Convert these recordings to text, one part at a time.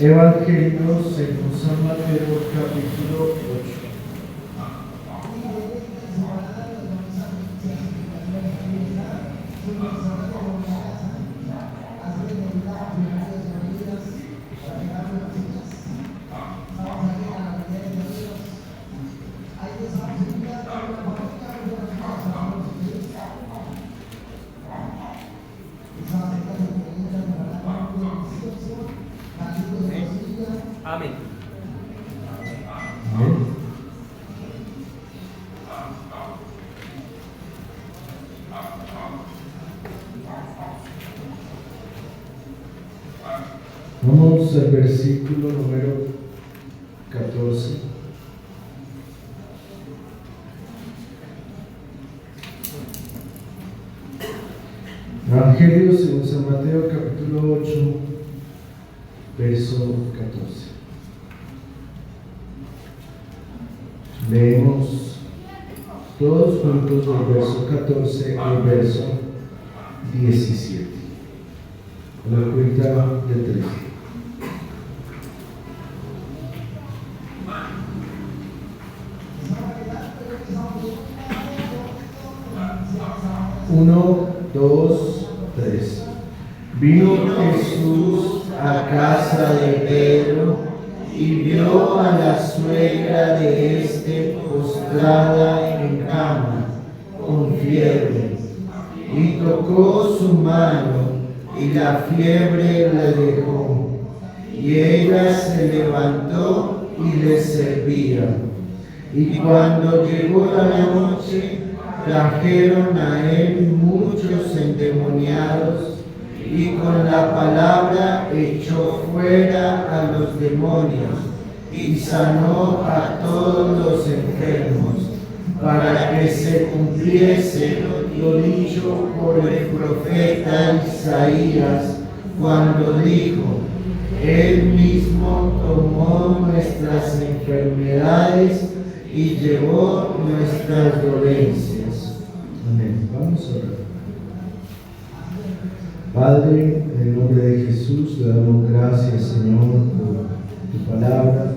Evangelio según San Mateo, capítulo 8. Amén. Vamos al versículo número 14. Evangelio según San Mateo, capítulo 8, verso 14. Leemos todos juntos del verso 14 al verso 17. A la cuenta de 3. 1, 2, 3. Vino Jesús a casa de Pedro y vio a la suegra de éste postrada en cama, con fiebre, y tocó su mano, y la fiebre la dejó, y ella se levantó y le servía. Y cuando llegó la noche, trajeron a él muchos endemoniados, y con la palabra echó fuera a los demonios, y sanó a todos los enfermos, para que se cumpliese lo dicho por el profeta Isaías, cuando dijo: Él mismo tomó nuestras enfermedades y llevó nuestras dolencias. Amén. Vamos a orar. Padre, en el nombre de Jesús, le damos gracias, Señor, por tu palabra.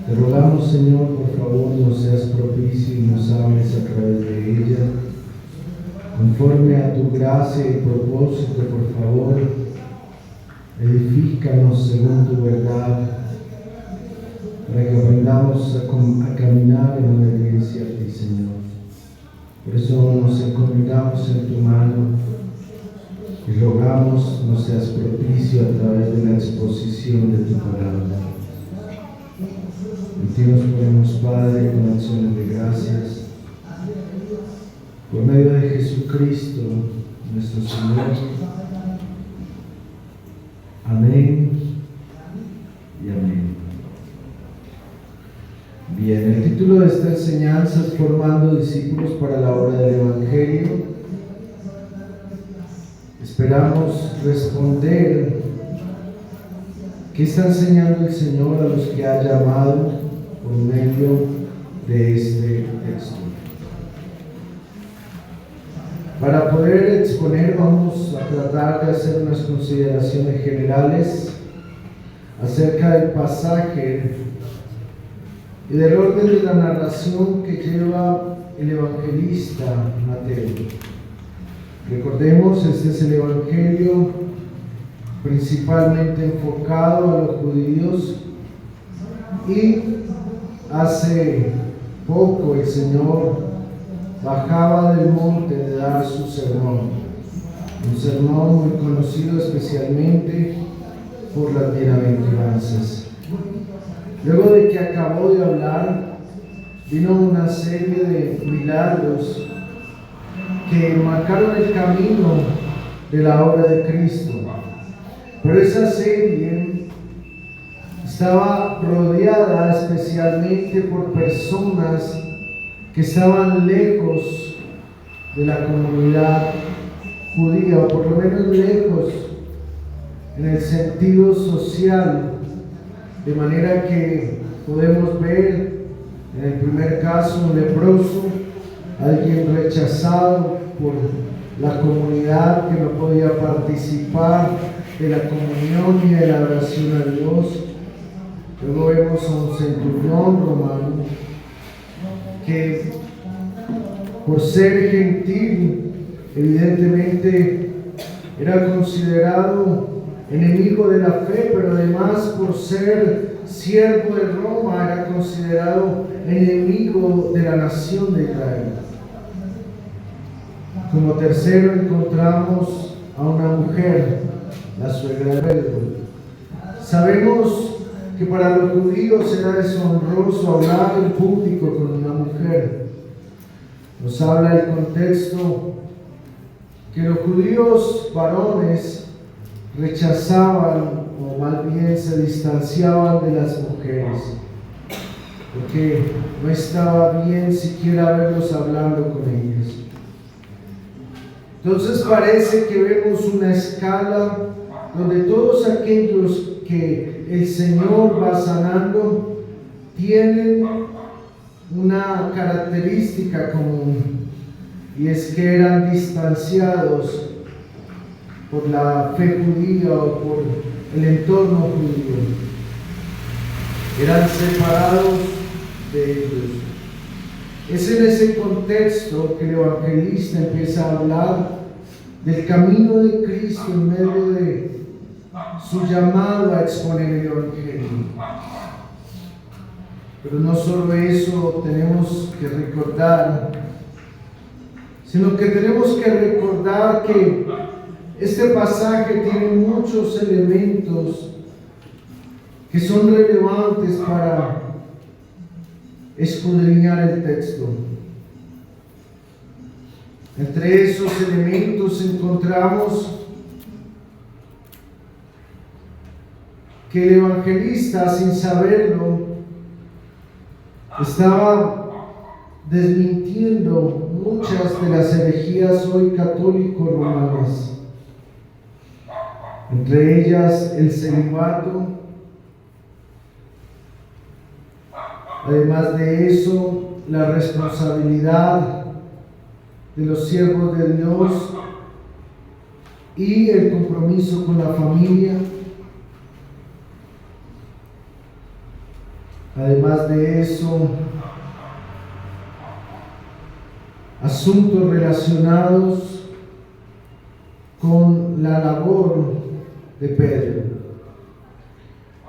Te rogamos, Señor, por favor, nos seas propicio y nos hables a través de ella. Conforme a tu gracia y propósito, por favor, edifícanos según tu verdad, para que aprendamos a caminar en obediencia a ti, Señor. Por eso nos encomendamos en tu mano y rogamos nos seas propicio a través de la exposición de tu palabra. En ti nos ponemos, Padre, con acciones de gracias, por medio de Jesucristo, nuestro Señor. Amén y amén. Bien, el título de esta enseñanza es Formando discípulos para la obra del Evangelio. Esperamos responder qué está enseñando el Señor a los que ha llamado por medio de este texto. Para poder exponer, vamos a tratar de hacer unas consideraciones generales acerca del pasaje y del orden de la narración que lleva el evangelista Mateo. Recordemos, este es el evangelio principalmente enfocado a los judíos, y hace poco el Señor bajaba del monte de dar su sermón, un sermón muy conocido especialmente por las bienaventuranzas. Luego de que acabó de hablar, vino una serie de milagros que marcaron el camino de la obra de Cristo. Pero esa serie estaba rodeada especialmente por personas que estaban lejos de la comunidad judía, o por lo menos lejos en el sentido social, de manera que podemos ver en el primer caso un leproso alguien rechazado por la comunidad que no podía participar de la comunión y de la oración a Dios. Luego vemos a un centurión romano que, por ser gentil, evidentemente era considerado enemigo de la fe, pero además por ser siervo de Roma era considerado enemigo de la nación de Israel. Como tercero encontramos a una mujer, la suegra de Pedro. Sabemos que para los judíos era deshonroso hablar en público con una mujer. Nos habla el contexto que los judíos varones rechazaban, o más bien se distanciaban de las mujeres, porque no estaba bien siquiera verlos hablando con ellas. Entonces parece que vemos una escala donde todos aquellos que el Señor va sanando tienen una característica común, y es que eran distanciados por la fe judía o por el entorno judío. Eran separados de ellos. Es en ese contexto que el evangelista empieza a hablar del camino de Cristo en medio de su llamado a exponer el evangelio. Pero no solo eso tenemos que recordar, sino que tenemos que recordar que este pasaje tiene muchos elementos que son relevantes para escudriñar el texto. Entre esos elementos encontramos que el evangelista, sin saberlo, estaba desmintiendo muchas de las herejías hoy católico-romanas, entre ellas el celibato. Además de eso, la responsabilidad de los siervos de Dios y el compromiso con la familia. Además de eso, asuntos relacionados con la labor de Pedro.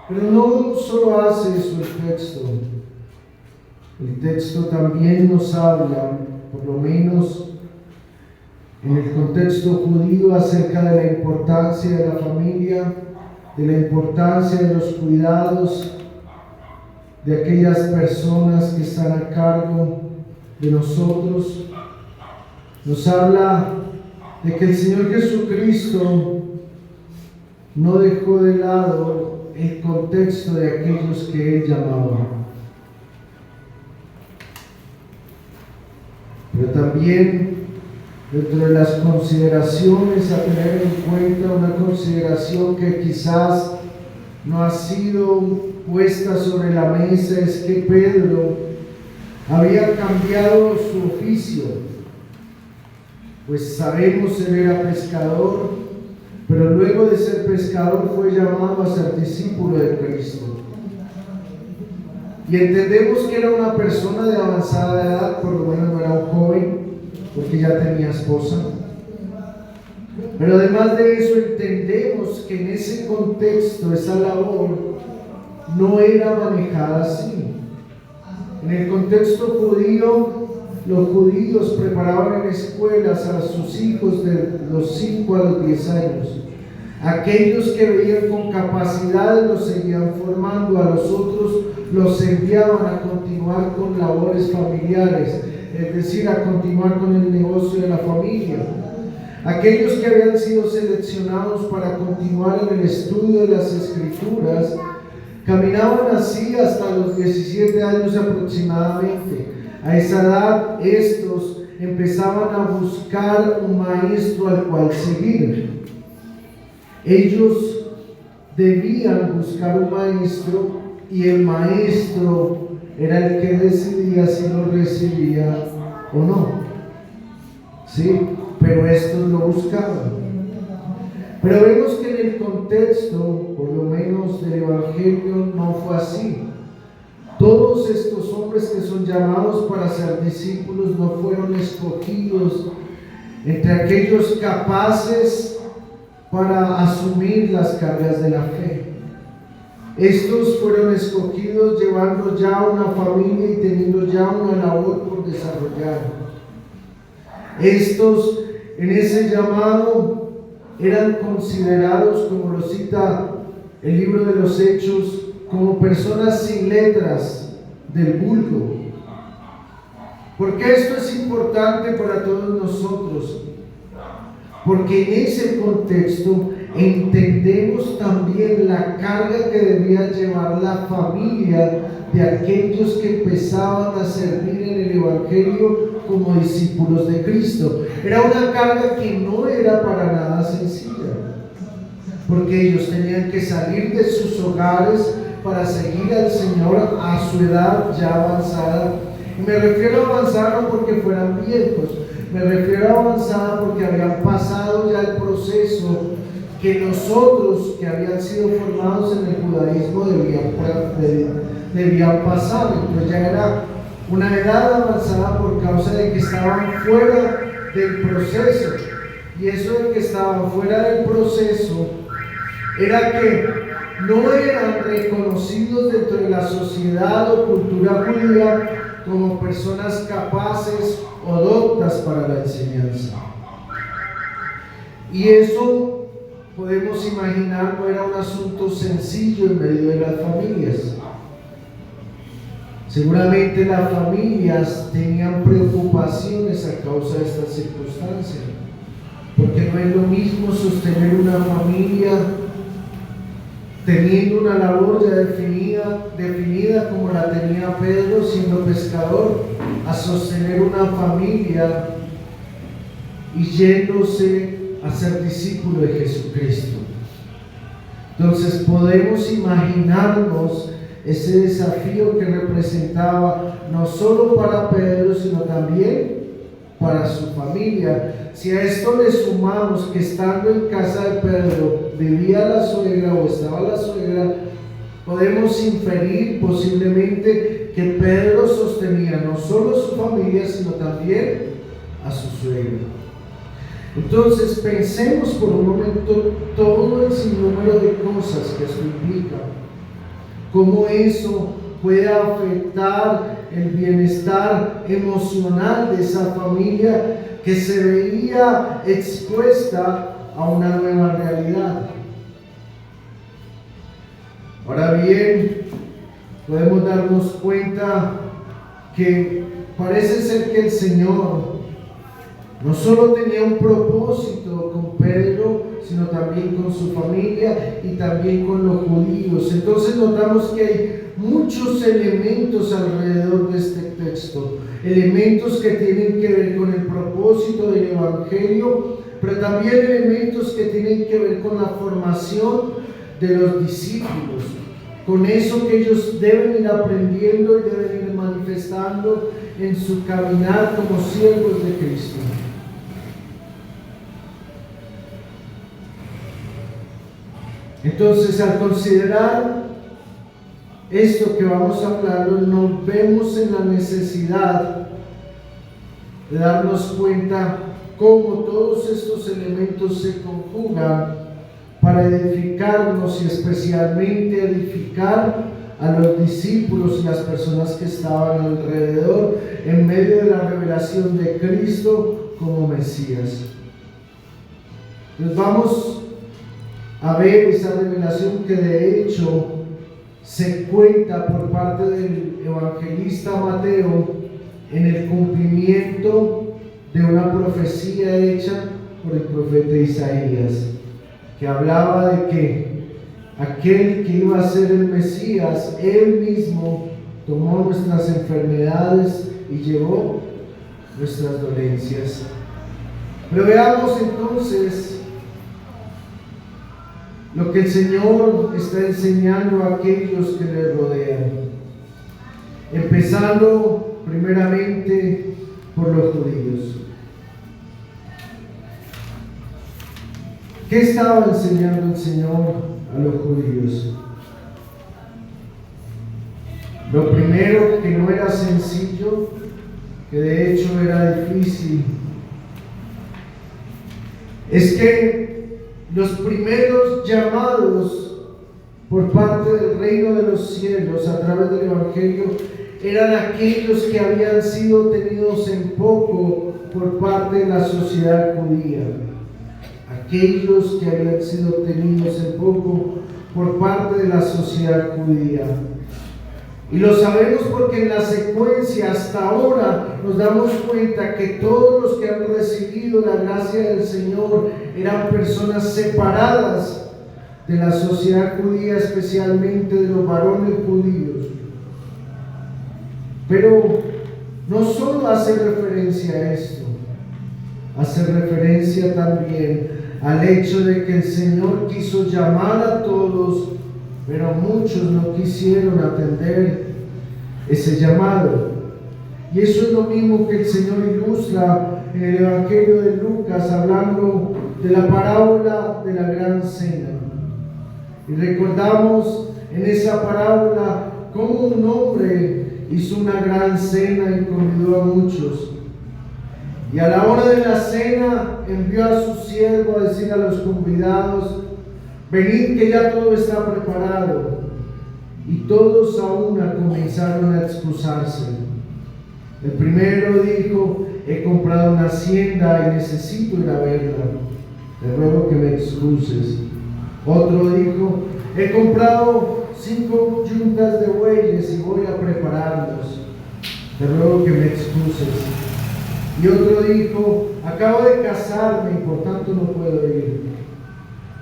Pero no solo hace eso el texto. El texto también nos habla, por lo menos en el contexto judío, acerca de la importancia de la familia, de la importancia de los cuidados de aquellas personas que están a cargo de nosotros. Nos habla de que el Señor Jesucristo no dejó de lado el contexto de aquellos que Él llamaba. Pero también, dentro de las consideraciones a tener en cuenta, una consideración que quizás no ha sido puesta sobre la mesa, es que Pedro había cambiado su oficio. Pues sabemos, él era pescador, pero luego de ser pescador fue llamado a ser discípulo de Cristo. Y entendemos que era una persona de avanzada edad, por lo menos no era un joven, porque ya tenía esposa. Pero además de eso entendemos que en ese contexto, esa labor no era manejada así. En el contexto judío, los judíos preparaban en escuelas a sus hijos de los 5 a los 10 años. Aquellos que veían con capacidades los seguían formando, a los otros los enviaban a continuar con labores familiares, es decir, a continuar con el negocio de la familia. Aquellos que habían sido seleccionados para continuar en el estudio de las Escrituras caminaban así hasta los 17 años aproximadamente. A esa edad estos empezaban a buscar un maestro al cual seguir. Ellos debían buscar un maestro, y el maestro era el que decidía si lo recibía ¿o no? Sí, pero estos lo buscaban. Pero vemos que en el contexto, por lo menos del Evangelio, no fue así. Todos estos hombres que son llamados para ser discípulos no fueron escogidos entre aquellos capaces para asumir las cargas de la fe. Estos fueron escogidos llevando ya una familia y teniendo ya una labor por desarrollar. Estos en ese llamado eran considerados, como lo cita el libro de los Hechos, como personas sin letras del vulgo. Porque esto es importante para todos nosotros, porque en ese contexto entendemos también la carga que debía llevar la familia de aquellos que empezaban a servir en el Evangelio como discípulos de Cristo. Era una carga que no era para nada sencilla, porque ellos tenían que salir de sus hogares para seguir al Señor a su edad ya avanzada. Y me refiero a avanzada no porque fueran viejos, me refiero a avanzada porque habían pasado ya el proceso que nosotros que habían sido formados en el judaísmo debían pasar. Entonces ya era una edad avanzada por causa de que estaban fuera del proceso. Y eso de que estaban fuera del proceso era que no eran reconocidos dentro de la sociedad o cultura judía como personas capaces o doctas para la enseñanza. Y eso, podemos imaginar, no era un asunto sencillo en medio de las familias. Seguramente las familias tenían preocupaciones a causa de esta circunstancia, porque no es lo mismo sostener una familia teniendo una labor ya definida como la tenía Pedro siendo pescador, a sostener una familia y yéndose a ser discípulo de Jesucristo. Entonces podemos imaginarnos ese desafío que representaba no solo para Pedro, sino también para su familia. Si a esto le sumamos que estando en casa de Pedro vivía la suegra o estaba la suegra, podemos inferir posiblemente que Pedro sostenía no solo a su familia, sino también a su suegra. Entonces pensemos por un momento todo el sinnúmero de cosas que eso implica, cómo eso puede afectar el bienestar emocional de esa familia que se veía expuesta a una nueva realidad. Ahora bien, podemos darnos cuenta que parece ser que el Señor no solo tenía un propósito con Pedro, sino también con su familia y también con los judíos. Entonces notamos que hay muchos elementos alrededor de este texto, elementos que tienen que ver con el propósito del Evangelio, pero también elementos que tienen que ver con la formación de los discípulos, con eso que ellos deben ir aprendiendo y deben ir manifestando en su caminar como siervos de Cristo. Entonces, al considerar esto que vamos a hablar, nos vemos en la necesidad de darnos cuenta cómo todos estos elementos se conjugan para edificarnos y especialmente edificar a los discípulos y las personas que estaban alrededor en medio de la revelación de Cristo como Mesías. Entonces vamos a ver esa revelación que de hecho se cuenta por parte del evangelista Mateo en el cumplimiento de una profecía hecha por el profeta Isaías, que hablaba de que aquel que iba a ser el Mesías, él mismo tomó nuestras enfermedades y llevó nuestras dolencias. Pero veamos entonces lo que el Señor está enseñando a aquellos que le rodean, empezando primeramente por los judíos. ¿Qué estaba enseñando el Señor a los judíos? Lo primero, que no era sencillo, que de hecho era difícil, es que los primeros llamados por parte del reino de los cielos a través del Evangelio eran aquellos que habían sido tenidos en poco por parte de la sociedad judía. Aquellos que habían sido tenidos en poco por parte de la sociedad judía. Y lo sabemos porque en la secuencia hasta ahora nos damos cuenta que todos los que han recibido la gracia del Señor eran personas separadas de la sociedad judía, especialmente de los varones judíos. Pero no solo hace referencia a esto, hace referencia también al hecho de que el Señor quiso llamar a todos, pero muchos no quisieron atender ese llamado. Y eso es lo mismo que el Señor ilustra en el Evangelio de Lucas, hablando de la parábola de la gran cena. Y recordamos en esa parábola cómo un hombre hizo una gran cena y convidó a muchos. Y a la hora de la cena envió a su siervo a decir a los convidados: venid, que ya todo está preparado. Y todos a una comenzaron a excusarse. El primero dijo: he comprado una hacienda y necesito ir a verla, te ruego que me excuses. Otro dijo: he comprado 5 yuntas de bueyes y voy a prepararlos, te ruego que me excuses. Y otro dijo: acabo de casarme y por tanto no puedo ir.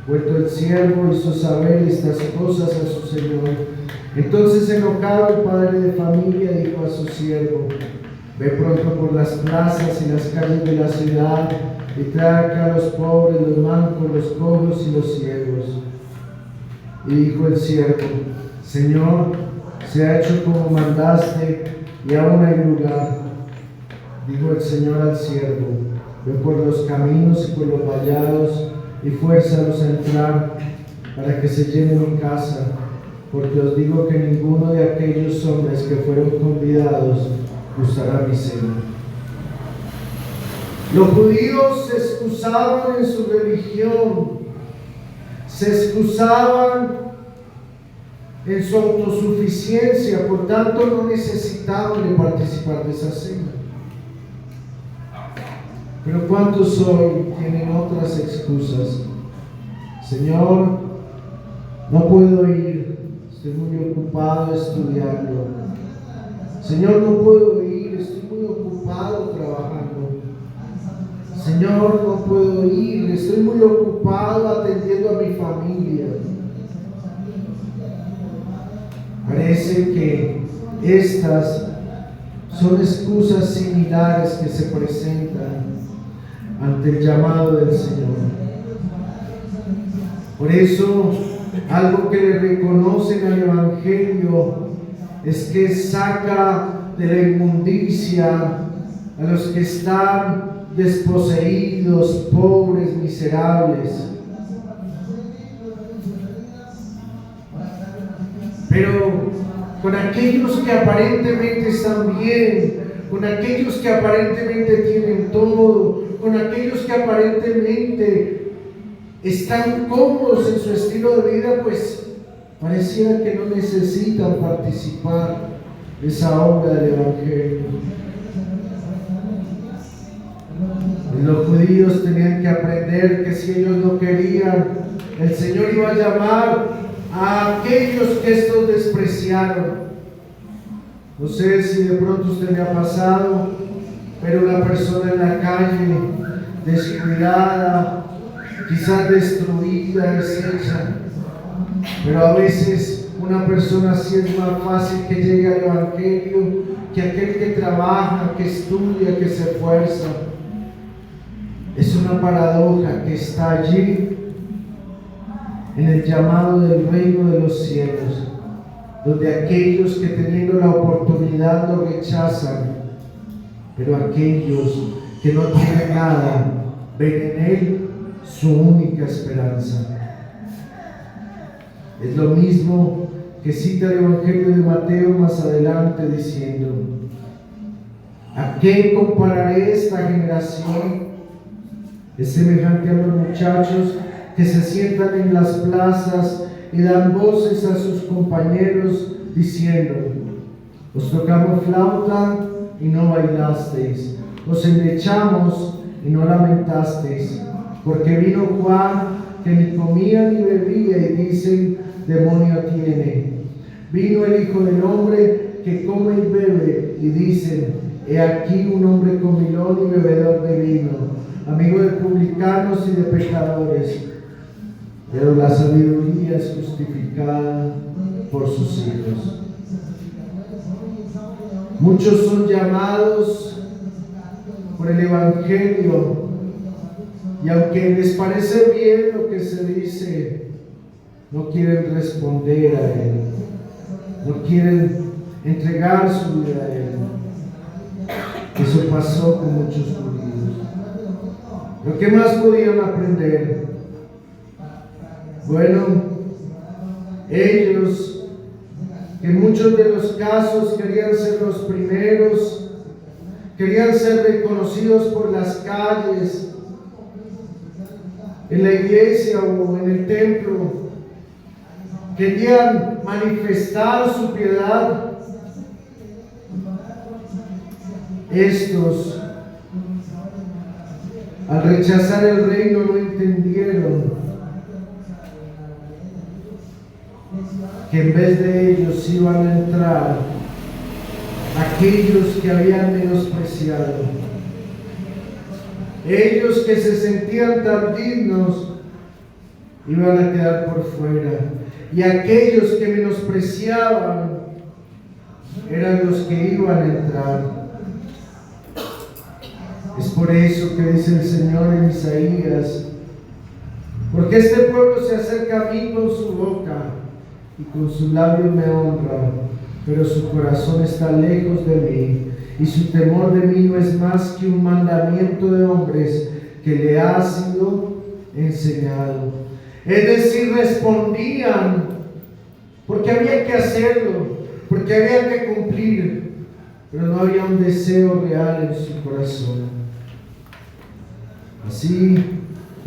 Vuelto el siervo hizo saber estas cosas a su señor. Entonces, enojado, el padre de familia dijo a su siervo: ve pronto por las plazas y las calles de la ciudad y trae acá a los pobres, los mancos, los cojos y los ciegos. Y dijo el siervo: Señor, se ha hecho como mandaste y aún hay lugar. Dijo el Señor al siervo: ve por los caminos y por los vallados y fuérzalos a entrar para que se llene mi casa, porque os digo que ninguno de aquellos hombres que fueron convidados gustará mi cena. Los judíos se excusaban en su religión, se excusaban en su autosuficiencia, por tanto no necesitaban de participar de esa cena. Pero ¿cuántos hoy tienen otras excusas? Señor, no puedo ir, estoy muy ocupado estudiando. Señor, no puedo ir, estoy muy ocupado trabajando. Señor, no puedo ir, estoy muy ocupado atendiendo a mi familia. Parece que estas son excusas similares que se presentan ante el llamado del Señor. Por eso, algo que le reconocen al Evangelio es que saca de la inmundicia a los que están desposeídos, pobres, miserables. Pero con aquellos que aparentemente están bien, con aquellos que aparentemente tienen todo, con aquellos que aparentemente están cómodos en su estilo de vida, pues pareciera que no necesitan participar de esa obra del Evangelio. Los judíos tenían que aprender que si ellos no querían, el Señor iba a llamar a aquellos que estos despreciaron. No sé si de pronto usted le ha pasado, pero una persona en la calle, descuidada, quizás destruida, deshecha, pero a veces una persona así es más fácil que llegue al Evangelio que aquel que trabaja, que estudia, que se esfuerza. Es una paradoja que está allí en el llamado del reino de los cielos, donde aquellos que teniendo la oportunidad lo rechazan, pero aquellos que no tienen nada ven en Él su única esperanza. Es lo mismo que cita el Evangelio de Mateo más adelante diciendo: ¿a qué compararé esta generación? Es semejante a los muchachos que se sientan en las plazas y dan voces a sus compañeros diciendo: os tocamos flauta y no bailasteis, os endechamos y no lamentasteis, porque vino Juan que ni comía ni bebía y dicen: demonio tiene. Vino el Hijo del Hombre que come y bebe y dicen: he aquí un hombre comilón y bebedor de vino, amigo de publicanos y de pecadores. Pero la sabiduría es justificada por sus hijos. Muchos son llamados por el Evangelio y aunque les parece bien lo que se dice, no quieren responder a Él, no quieren entregar su vida a Él. Eso pasó con muchos judíos. ¿Pero qué más podían aprender? Bueno, ellos, que en muchos de los casos querían ser los primeros, querían ser reconocidos por las calles, en la iglesia o en el templo, querían manifestar su piedad. Estos, al rechazar el reino, no entendieron que en vez de ellos iban a entrar aquellos que habían menospreciado. Ellos que se sentían tan dignos iban a quedar por fuera, y aquellos que menospreciaban eran los que iban a entrar. Es por eso que dice el Señor en Isaías: porque este pueblo se acerca a mí con su boca y con sus labios me honra, pero su corazón está lejos de mí, y su temor de mí no es más que un mandamiento de hombres que le ha sido enseñado. Es decir, respondían porque había que hacerlo, porque había que cumplir, pero no había un deseo real en su corazón. Así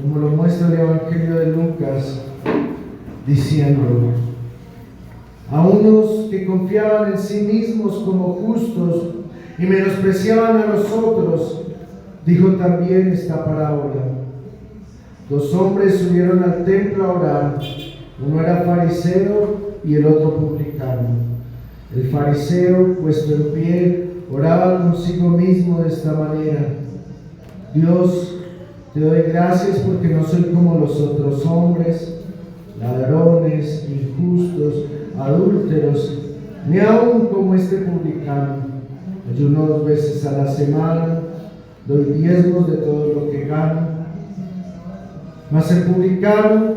como lo muestra el Evangelio de Lucas, diciendo: a unos que confiaban en sí mismos como justos y menospreciaban a los otros, dijo también esta parábola. Dos hombres subieron al templo a orar, uno era fariseo y el otro publicano. El fariseo, puesto en pie, oraba consigo mismo de esta manera: Dios, te doy gracias porque no soy como los otros hombres, ladrones, injustos, adúlteros, ni aun como este publicano. Ayuno 2 veces a la semana, doy diezmos de todo lo que gano. Mas el publicano,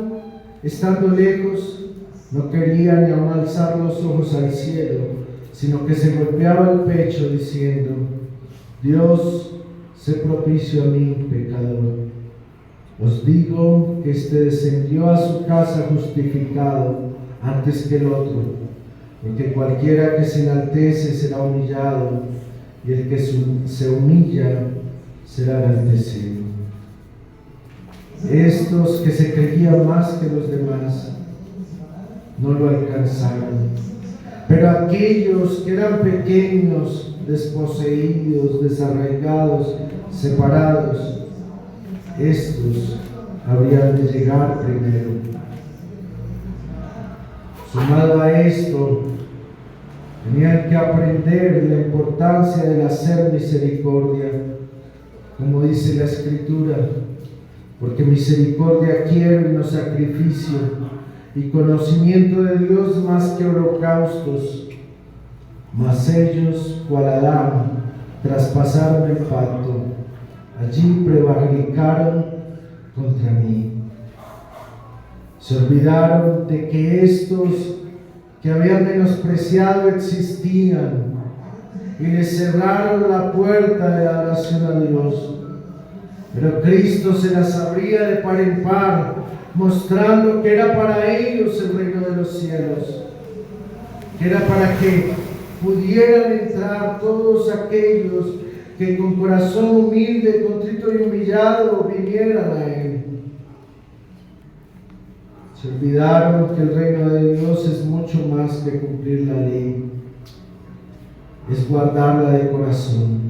estando lejos, no quería ni aun alzar los ojos al cielo, sino que se golpeaba el pecho diciendo: Dios, sé propicio a mí, pecador. Os digo que este descendió a su casa justificado antes que el otro, porque cualquiera que se enaltece será humillado, y el que se humilla será enaltecido. Estos que se creían más que los demás no lo alcanzaron, pero aquellos que eran pequeños, desposeídos, desarraigados, separados, estos habrían de llegar primero. Sumado a esto, tenían que aprender la importancia del hacer misericordia, como dice la Escritura: porque misericordia quiero y no sacrificio, y conocimiento de Dios más que holocaustos. Mas ellos, cual Adán, traspasaron el pacto, allí prevaricaron contra mí. Se olvidaron de que estos que habían menospreciado existían, y le cerraron la puerta de la oración a Dios. Pero Cristo se las abría de par en par, mostrando que era para ellos el reino de los cielos, que era para que pudieran entrar todos aquellos que con corazón humilde, contrito y humillado vinieran a Él. Se olvidaron que el reino de Dios es mucho más que cumplir la ley, es guardarla de corazón.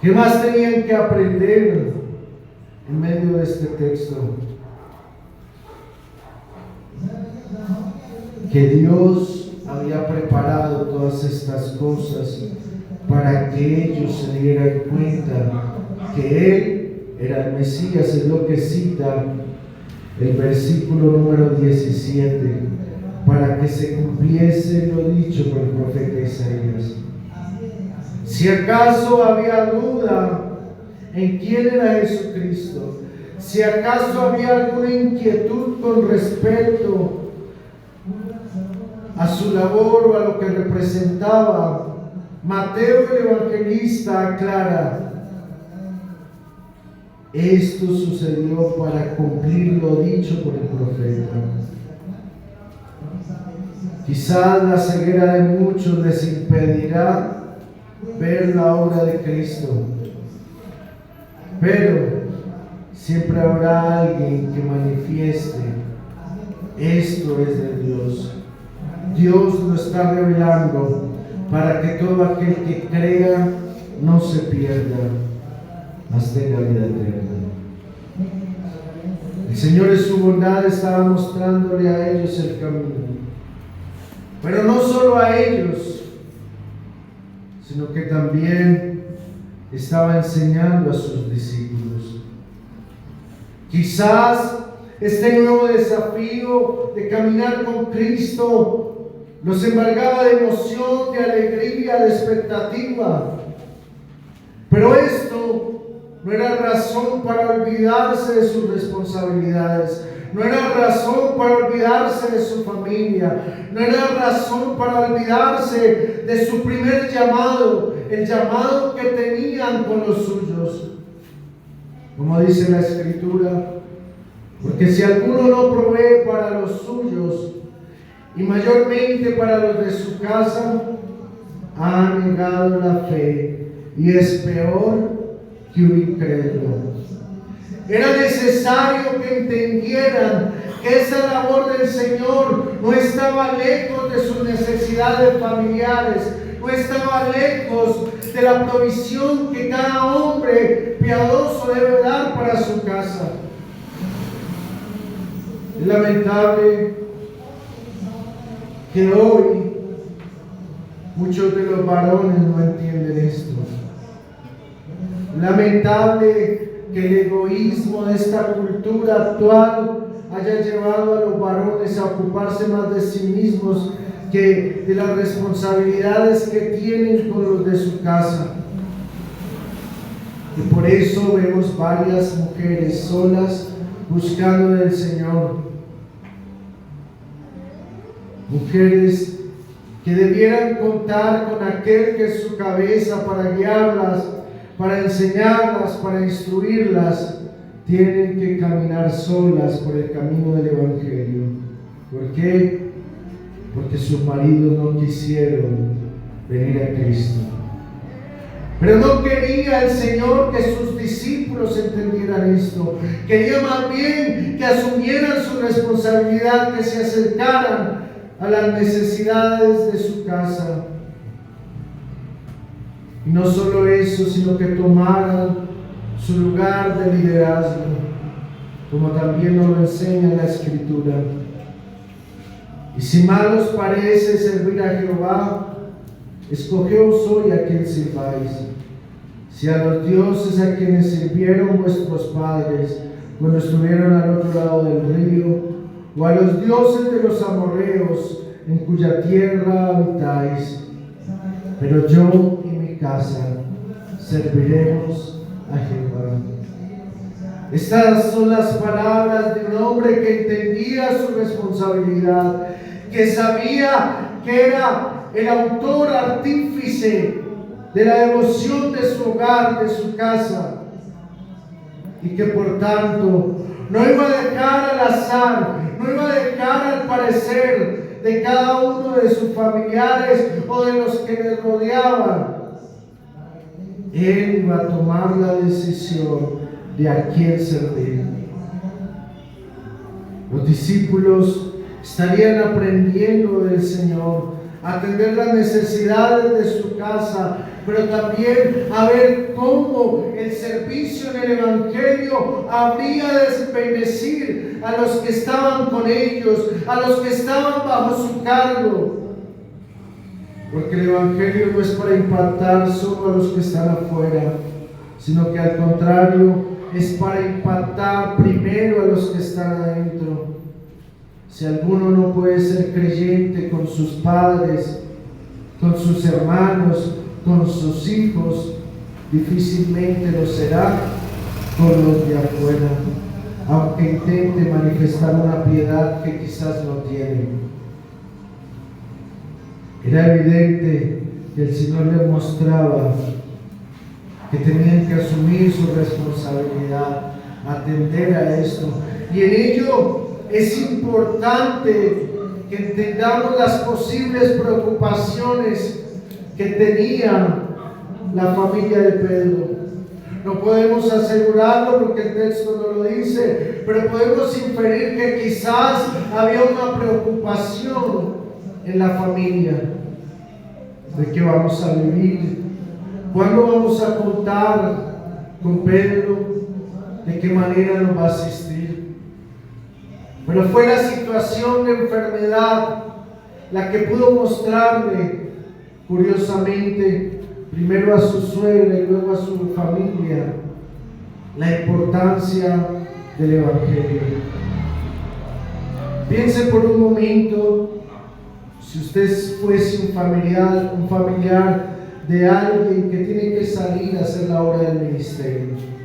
¿Qué más tenían que aprender en medio de este texto? Que Dios había preparado todas estas cosas para que ellos se dieran cuenta que Él era el Mesías. Es lo que cita el versículo número 17, para que se cumpliese lo dicho por el profeta Isaías. Si acaso había duda en quién era Jesucristo, si acaso había alguna inquietud con respecto a su labor o a lo que representaba, Mateo el evangelista aclara: esto sucedió para cumplir lo dicho por el profeta. Quizás la ceguera de muchos les impedirá ver la obra de Cristo, pero siempre habrá alguien que manifieste: esto es de Dios. Dios lo está revelando para que todo aquel que crea no se pierda, mas tenga vida eterna. El Señor en su bondad estaba mostrándole a ellos el camino, pero no solo a ellos, sino que también estaba enseñando a sus discípulos. Quizás este nuevo desafío de caminar con Cristo los embargaba de emoción, de alegría, de expectativa. Pero esto no era razón para olvidarse de sus responsabilidades, no era razón para olvidarse de su familia, no era razón para olvidarse de su primer llamado, el llamado que tenían con los suyos. Como dice la Escritura: porque si alguno no provee para los suyos, y mayormente para los de su casa, ha negado la fe y es peor que un incrédulo. Era necesario que entendieran que esa labor del Señor no estaba lejos de sus necesidades familiares, no estaba lejos de la provisión que cada hombre piadoso debe dar para su casa. Es lamentable que hoy muchos de los varones no entienden esto. Lamentable que el egoísmo de esta cultura actual haya llevado a los varones a ocuparse más de sí mismos que de las responsabilidades que tienen con los de su casa. Y por eso vemos varias mujeres solas buscando del Señor. Mujeres que debieran contar con aquel que es su cabeza para guiarlas, para enseñarlas, para instruirlas, tienen que caminar solas por el camino del Evangelio. ¿Por qué? Porque sus maridos no quisieron venir a Cristo. Pero no quería el Señor que sus discípulos entendieran esto. Quería más bien que asumieran su responsabilidad, que se acercaran a las necesidades de su casa. Y no solo eso, sino que tomaran su lugar de liderazgo, como también nos lo enseña la Escritura. Y si mal os parece servir a Jehová, escogeos hoy a quien sirváis. Si a los dioses a quienes sirvieron vuestros padres cuando estuvieron al otro lado del río, o a los dioses de los amorreos en cuya tierra habitáis. Pero yo y mi casa serviremos a Jehová. Estas son las palabras de un hombre que entendía su responsabilidad, que sabía que era el autor artífice de la devoción de su hogar, de su casa, y que por tanto no iba a dejar al azar, no iba a dejar al parecer de cada uno de sus familiares o de los que le rodeaban. Él iba a tomar la decisión de a quién servir. Los discípulos estarían aprendiendo del Señor, a atender las necesidades de su casa, pero también a ver cómo el servicio en el Evangelio habría de bendecir a los que estaban con ellos, a los que estaban bajo su cargo. Porque el Evangelio no es para impactar solo a los que están afuera, sino que al contrario es para impactar primero a los que están adentro. Si alguno no puede ser creyente con sus padres, con sus hermanos, con sus hijos, difícilmente lo será con los de afuera, aunque intente manifestar una piedad que quizás no tiene. Era evidente que el Señor les mostraba que tenían que asumir su responsabilidad, atender a esto, y en ello es importante que entendamos las posibles preocupaciones que tenía la familia de Pedro. No podemos asegurarlo porque el texto no lo dice, pero podemos inferir que quizás había una preocupación en la familia. ¿De qué vamos a vivir? ¿Cuándo vamos a contar con Pedro? ¿De qué manera nos va a asistir? Pero fue la situación de enfermedad la que pudo mostrarle, curiosamente, primero a su suegra y luego a su familia, la importancia del Evangelio. Piense por un momento, si usted fuese un familiar de alguien que tiene que salir a hacer la obra del ministerio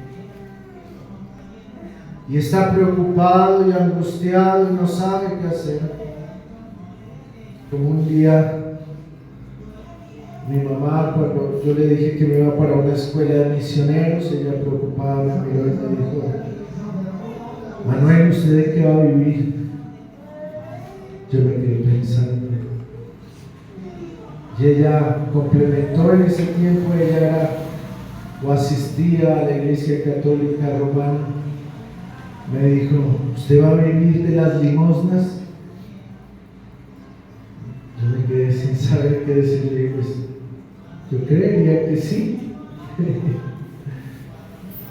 y está preocupado y angustiado y no sabe qué hacer. Como un día mi mamá, cuando yo le dije que me iba para una escuela de misioneros, ella preocupada me miró y me dijo: Manuel, ¿usted de qué va a vivir? Yo me quedé pensando. Y ella complementó en ese tiempo, ella era o asistía a la Iglesia Católica Romana. Me dijo: ¿usted va a vivir de las limosnas? Yo me quedé sin saber qué decirle. Pues yo creería que sí.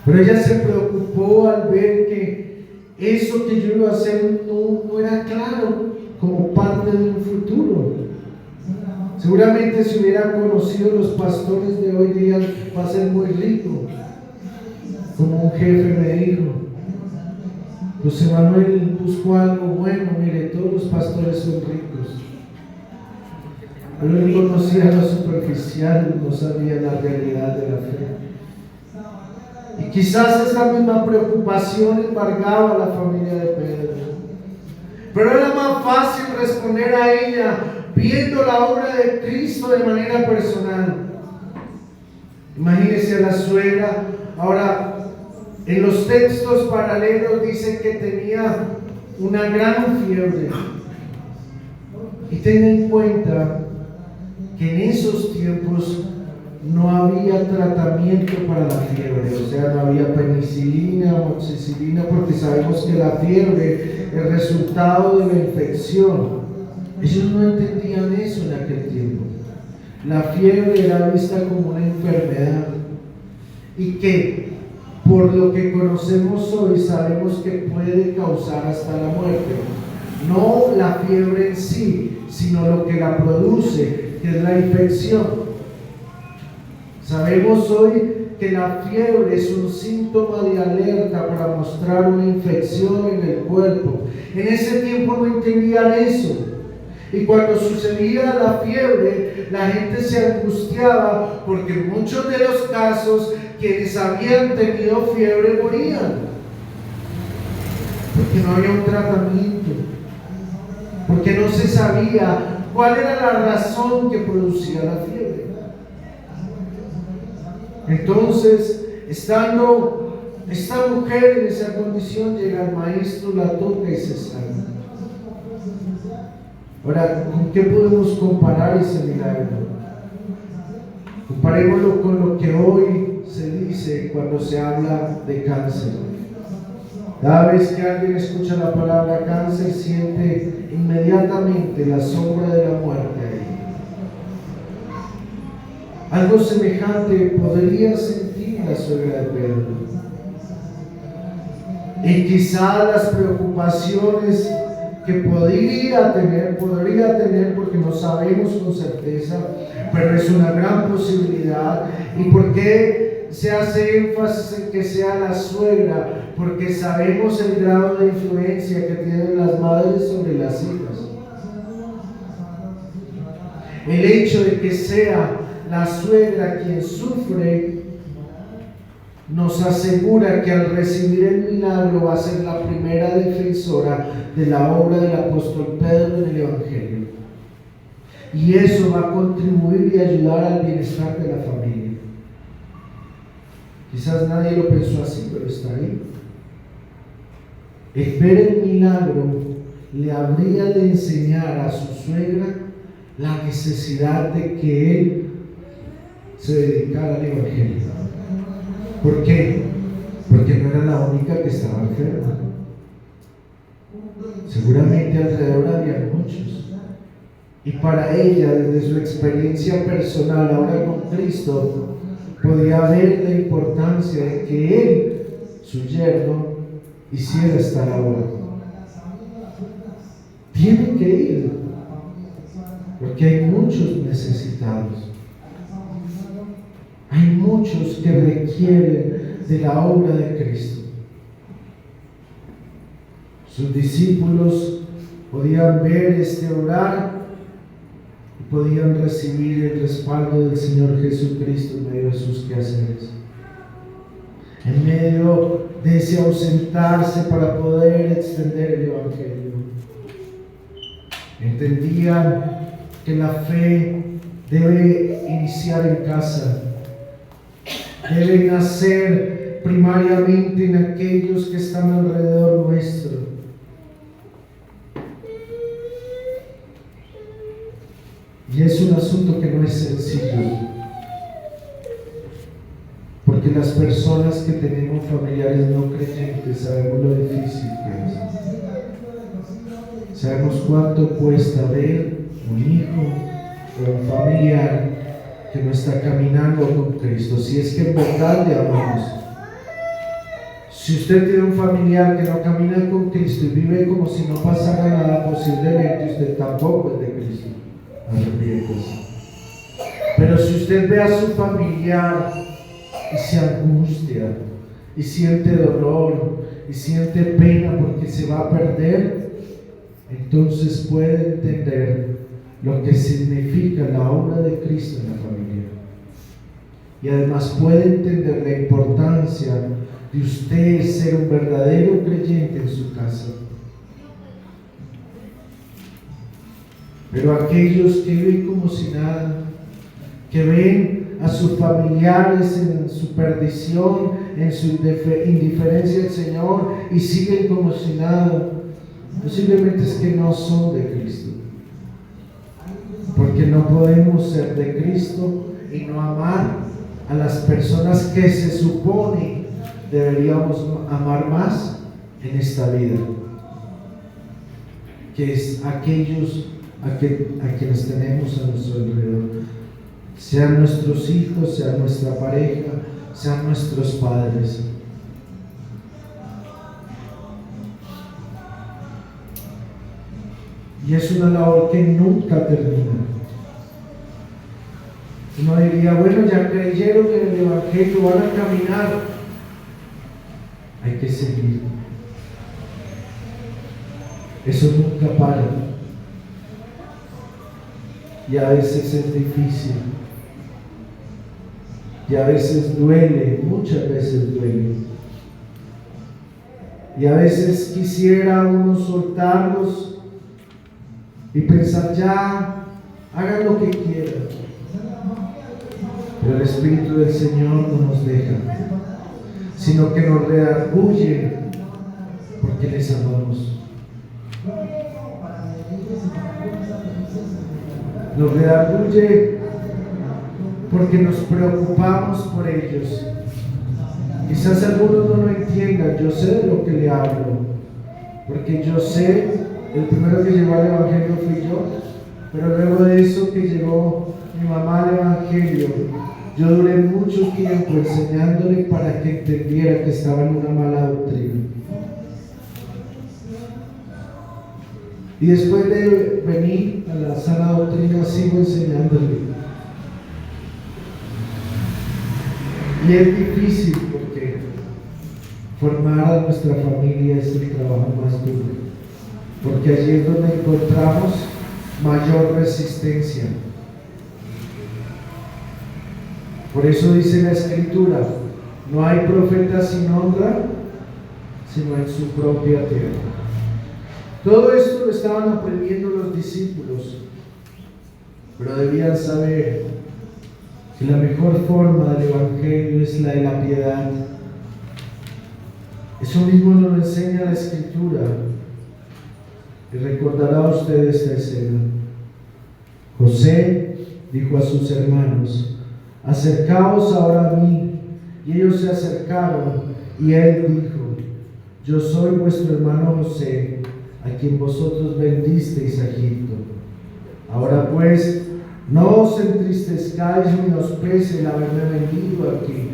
Pero ella se preocupó al ver que eso que yo iba a hacer no era claro como parte de un futuro. Seguramente si hubiera conocido los pastores de hoy día va a ser muy rico. Como un jefe me dijo: José Manuel buscó algo bueno, mire, todos los pastores son ricos. Pero él conocía lo superficial, no sabía la realidad de la fe. Y quizás esa misma preocupación embargaba a la familia de Pedro. Pero era más fácil responder a ella viendo la obra de Cristo de manera personal. Imagínese a la suegra. Ahora, en los textos paralelos dice que tenía una gran fiebre. Y ten en cuenta que en esos tiempos no había tratamiento para la fiebre, o sea, no había penicilina, amoxicilina, porque sabemos que la fiebre es el resultado de la infección. Ellos no entendían eso en aquel tiempo. La fiebre era vista como una enfermedad y que por lo que conocemos hoy sabemos que puede causar hasta la muerte. No la fiebre en sí, sino lo que la produce, que es la infección. Sabemos hoy que la fiebre es un síntoma de alerta para mostrar una infección en el cuerpo. En ese tiempo no entendían eso. Y cuando sucedía la fiebre, la gente se angustiaba porque en muchos de los casos quienes habían tenido fiebre morían. Porque no había un tratamiento. Porque no se sabía ¿Cuál era la razón que producía la fiebre? Entonces, estando esta mujer en esa condición, llega el maestro, la toca y se sana. Ahora, ¿con qué podemos comparar ese milagro? Comparémoslo con lo que hoy se dice cuando se habla de cáncer. Cada vez que alguien escucha la palabra cáncer, siente inmediatamente la sombra de la muerte ahí. Algo semejante podría sentir la suegra de Pedro. Y quizá las preocupaciones que podría tener porque no sabemos con certeza, pero es una gran posibilidad. ¿Y por qué se hace énfasis en que sea la suegra? Porque sabemos el grado de influencia que tienen las madres sobre las hijas. El hecho de que sea la suegra quien sufre nos asegura que al recibir el milagro va a ser la primera defensora de la obra del apóstol Pedro en el Evangelio. Y eso va a contribuir y ayudar al bienestar de la familia. Quizás nadie lo pensó así, pero está ahí. El ver el milagro le habría de enseñar a su suegra la necesidad de que él se dedicara al Evangelio. ¿Por qué? Porque no era la única que estaba enferma. Seguramente alrededor había muchos. Y para ella, desde su experiencia personal ahora con Cristo, podía ver la importancia de que él, su yerno, hiciera esta labor. Tiene que ir, porque hay muchos necesitados. Hay muchos que requieren de la obra de Cristo. Sus discípulos podían ver este obrar y podían recibir el respaldo del Señor Jesucristo en medio de sus quehaceres. En medio de ese ausentarse para poder extender el Evangelio. Entendían que la fe debe iniciar en casa. Debe nacer primariamente en aquellos que están alrededor nuestro. Y es un asunto que no es sencillo, porque las personas que tenemos familiares no creyentes sabemos lo difícil que es. Sabemos cuánto cuesta ver un hijo o un familiar que no está caminando con Cristo, si es que en verdad le amamos. Si usted tiene un familiar que no camina con Cristo y vive como si no pasara nada, posiblemente usted tampoco es de Cristo. Arrepiéntase. Pero si usted ve a su familiar y se angustia y siente dolor y siente pena porque se va a perder, entonces puede entender lo que significa la obra de Cristo en la familia. Y además puede entender la importancia de usted ser un verdadero creyente en su casa. Pero aquellos que viven como si nada, que ven a sus familiares en su perdición, en su indiferencia al Señor y siguen como si nada, posiblemente es que no son de Cristo. Porque no podemos ser de Cristo y no amar a las personas que se supone deberíamos amar más en esta vida, que es aquellos a quienes tenemos a nuestro alrededor, sean nuestros hijos, sean nuestra pareja, sean nuestros padres. Y es una labor que nunca termina. Uno diría, bueno, ya creyeron en el Evangelio, van a caminar. Hay que seguir. Eso nunca para. Y a veces es difícil. Y a veces duele, muchas veces duele. Y a veces quisiera uno soltarlos y pensar, ya hagan lo que quieran. Pero el Espíritu del Señor no nos deja, sino que nos redarguye porque les amamos. Nos redarguye porque nos preocupamos por ellos. Quizás algunos no lo entiendan, yo sé de lo que le hablo, porque yo sé, el primero que llegó al Evangelio fui yo, pero luego de eso que llegó mi mamá al Evangelio, yo duré mucho tiempo enseñándole para que entendiera que estaba en una mala doctrina. Y después de venir a la sana doctrina sigo enseñándole. Y es difícil porque formar a nuestra familia es el trabajo más duro, porque allí es donde encontramos mayor resistencia. Por eso dice la Escritura, no hay profeta sin honra, sino en su propia tierra. Todo esto lo estaban aprendiendo los discípulos, pero debían saber que la mejor forma del Evangelio es la de la piedad. Eso mismo nos lo enseña la Escritura. Y recordará a usted esta escena. José dijo a sus hermanos: acercaos ahora a mí. Y ellos se acercaron, y él dijo: yo soy vuestro hermano José, a quien vosotros vendisteis a Egipto. Ahora pues, no os entristezcáis ni os pese el haberme vendido aquí,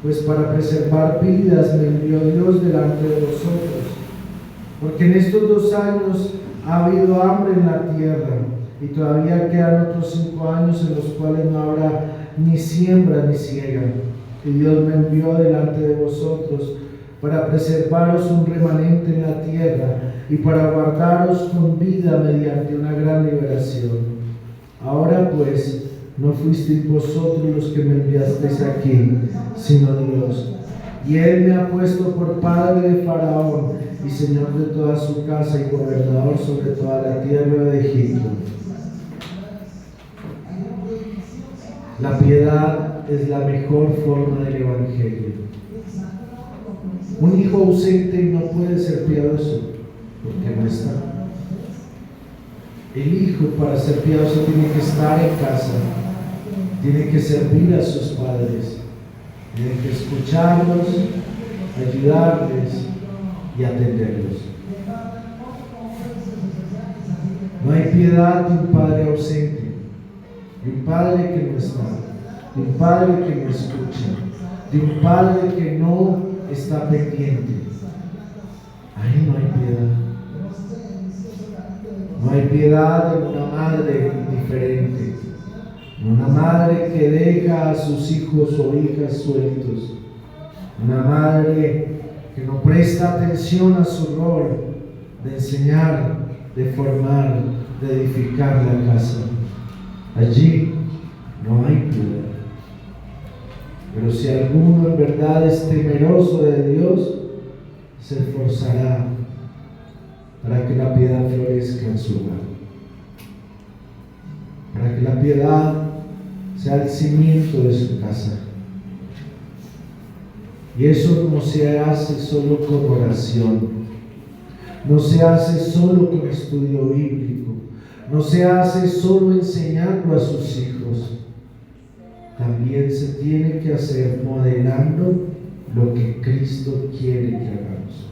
pues para preservar vidas me envió Dios delante de vosotros. Porque en estos 2 años ha habido hambre en la tierra, y todavía quedan otros 5 años en los cuales no habrá ni siembra ni siega. Y Dios me envió delante de vosotros para preservaros un remanente en la tierra y para guardaros con vida mediante una gran liberación. Ahora pues, no fuisteis vosotros los que me enviasteis aquí, sino Dios. Y Él me ha puesto por padre de Faraón y señor de toda su casa y gobernador sobre toda la tierra de Egipto. La piedad es la mejor forma del Evangelio. Un hijo ausente no puede ser piadoso porque no está. El hijo, para ser piadoso, tiene que estar en casa, tiene que servir a sus padres, tiene que escucharlos, ayudarles y atenderlos. No hay piedad de un padre ausente, de un padre que no está, de un padre que no escucha, de un padre que no está pendiente. Ahí no hay piedad. No hay piedad en una madre indiferente, en una madre que deja a sus hijos o hijas sueltos, una madre que no presta atención a su rol de enseñar, de formar, de edificar la casa. Allí no hay piedad. Pero si alguno en verdad es temeroso de Dios, se esforzará para que la piedad florezca en su hogar, para que la piedad sea el cimiento de su casa. Y eso no se hace solo con oración, no se hace solo con estudio bíblico, no se hace solo enseñando a sus hijos. También se tiene que hacer modelando lo que Cristo quiere que hagamos.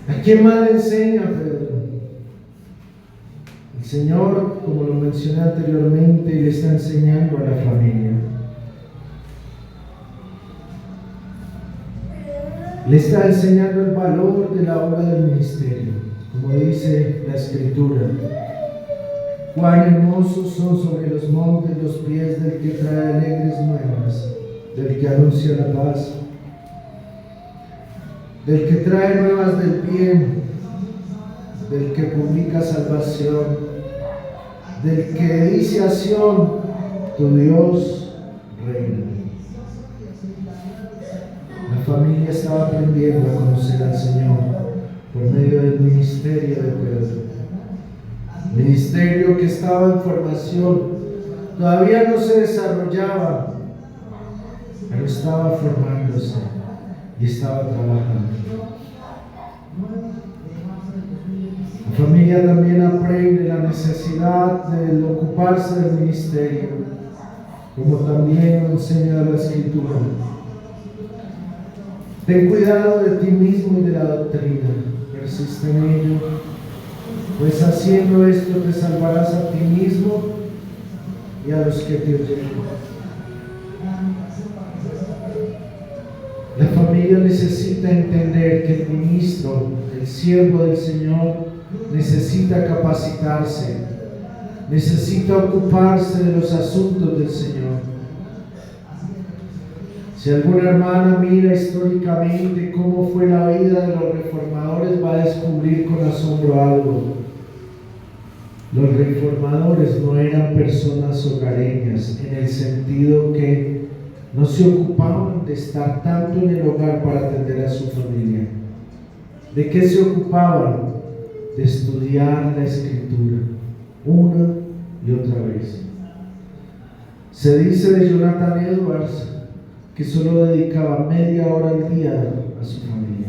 ¿A quién más le enseña Pedro? El Señor, como lo mencioné anteriormente, le está enseñando a la familia. Le está enseñando el valor de la obra del ministerio, como dice la Escritura. Cuán hermosos son sobre los montes los pies del que trae alegres nuevas, del que anuncia la paz, del que trae nuevas del bien, del que publica salvación, del que dice a Sión: tu Dios reina. La familia estaba aprendiendo a conocer al Señor, por medio del ministerio de Pedro. Ministerio que estaba en formación, todavía no se desarrollaba, pero estaba formándose y estaba trabajando. La familia también aprende la necesidad de ocuparse del ministerio, como también lo enseña la Escritura. Ten cuidado de ti mismo y de la doctrina, persiste en ello, pues haciendo esto te salvarás a ti mismo y a los que te oyen. La familia necesita entender que el ministro, el siervo del Señor, necesita capacitarse, necesita ocuparse de los asuntos del Señor. Si alguna hermana mira históricamente cómo fue la vida de los reformadores, va a descubrir con asombro algo. Los reformadores no eran personas hogareñas, en el sentido que no se ocupaban de estar tanto en el hogar para atender a su familia. ¿De qué se ocupaban? De estudiar la Escritura, una y otra vez. Se dice de Jonathan Edwards que solo dedicaba media hora al día a su familia.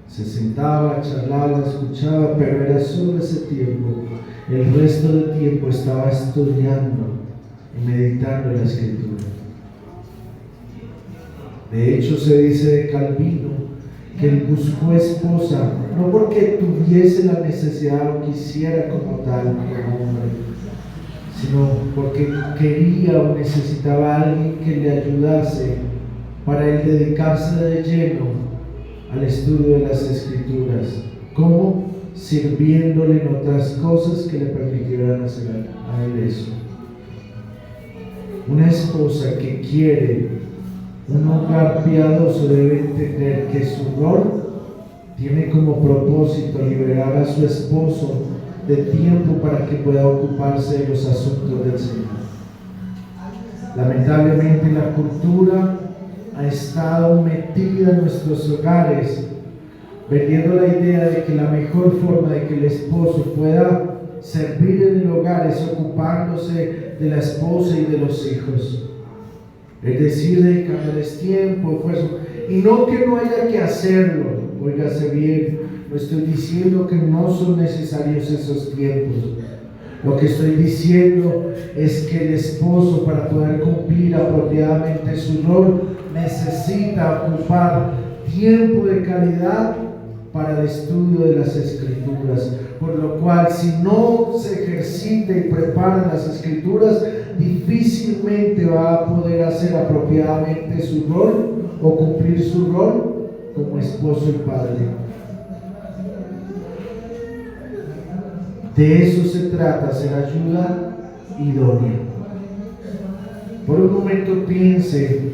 Se sentaba, charlaba, escuchaba, pero era solo ese tiempo. El resto del tiempo estaba estudiando y meditando en la Escritura. De hecho, se dice de Calvino que él buscó esposa no porque tuviese la necesidad o quisiera como tal como hombre, sino porque quería o necesitaba a alguien que le ayudase para él dedicarse de lleno al estudio de las Escrituras, como sirviéndole en otras cosas que le permitieran hacer a él eso. Una esposa que quiere un hogar piadoso debe entender que su rol tiene como propósito liberar a su esposo de tiempo para que pueda ocuparse de los asuntos del Señor. Lamentablemente la cultura ha estado metida en nuestros hogares, vendiendo la idea de que la mejor forma de que el esposo pueda servir en el hogar es ocupándose de la esposa y de los hijos. Es decir, dedicarles tiempo, esfuerzo, y no que no haya que hacerlo. Óigase bien, no estoy diciendo que no son necesarios esos tiempos. Lo que estoy diciendo es que el esposo, para poder cumplir apropiadamente su rol, necesita ocupar tiempo de calidad para el estudio de las Escrituras, por lo cual si no se ejercita y prepara las Escrituras, difícilmente va a poder hacer apropiadamente su rol o cumplir su rol como esposo y padre. De eso se trata, ser ayuda idónea. Por un momento piense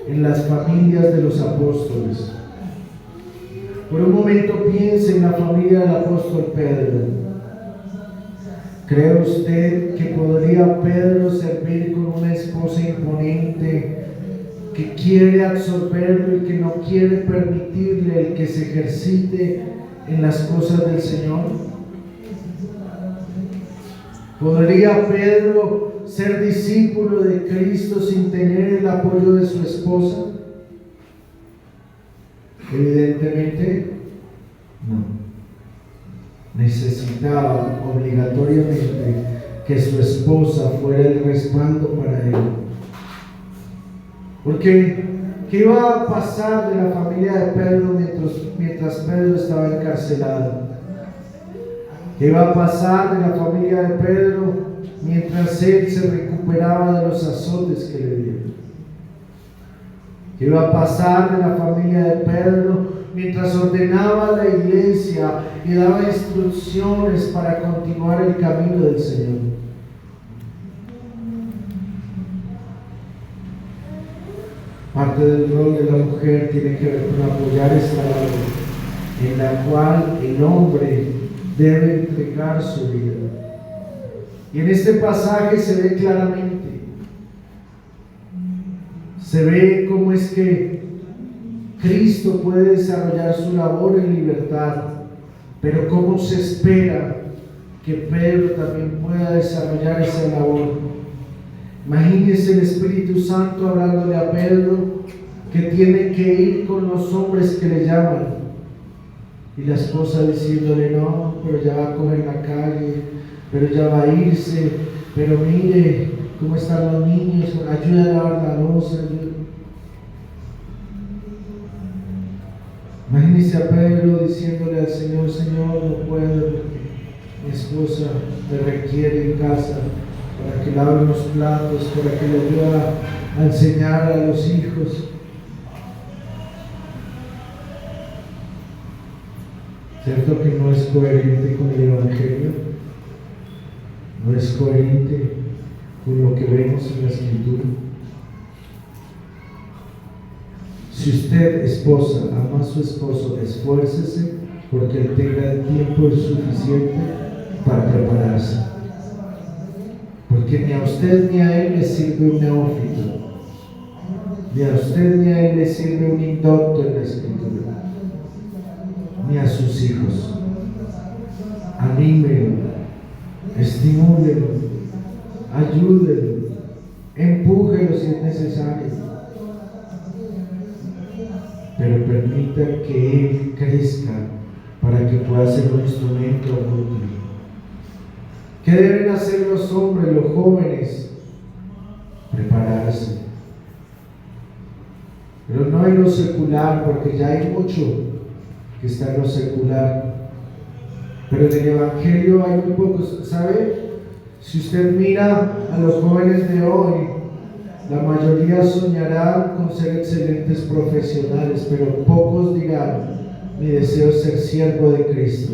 en las familias de los apóstoles. Por un momento piense en la familia del apóstol Pedro. ¿Cree usted que podría Pedro servir con una esposa imponente que quiere absorberlo y que no quiere permitirle el que se ejercite en las cosas del Señor? ¿Podría Pedro ser discípulo de Cristo sin tener el apoyo de su esposa? Evidentemente, no. Necesitaba obligatoriamente que su esposa fuera el respaldo para él. Porque, ¿qué iba a pasar de la familia de Pedro mientras Pedro estaba encarcelado? ¿Qué iba a pasar de la familia de Pedro mientras él se recuperaba de los azotes que le dieron? ¿Qué iba a pasar de la familia de Pedro mientras ordenaba a la iglesia y daba instrucciones para continuar el camino del Señor? Parte del rol de la mujer tiene que ver con apoyar esta labor, en la cual el hombre debe entregar su vida. Y en este pasaje se ve claramente, se ve cómo es que Cristo puede desarrollar su labor en libertad, pero ¿cómo se espera que Pedro también pueda desarrollar esa labor? Imagínense el Espíritu Santo hablándole a Pedro que tiene que ir con los hombres que le llaman, y la esposa diciéndole: no, pero ya va a coger la calle, pero ya va a irse, pero mire cómo están los niños, ayuda a lavar la loza. Imagínense a Pedro diciéndole al Señor: Señor, no puedo, mi esposa me requiere en casa para que lave los platos, para que le ayude a enseñar a los hijos. ¿Cierto que no es coherente con el Evangelio? No es coherente con lo que vemos en la Escritura. Si usted, esposa, ama a su esposo, esfuércese porque él tenga el tiempo suficiente para prepararse. Porque ni a usted ni a él le sirve un neófito, ni a usted ni a él le sirve un indocto en la Escritura, ni a sus hijos. Anímenlo, estimúlenlo, ayúdenlo, empújelo si es necesario, pero permita que él crezca para que pueda ser un instrumento útil. ¿Qué deben hacer los hombres, los jóvenes? Prepararse. Pero no en lo secular, porque ya hay mucho que está en lo secular. Pero en el Evangelio hay muy pocos. ¿Sabe? Si usted mira a los jóvenes de hoy, la mayoría soñará con ser excelentes profesionales, pero pocos dirán: mi deseo es ser siervo de Cristo.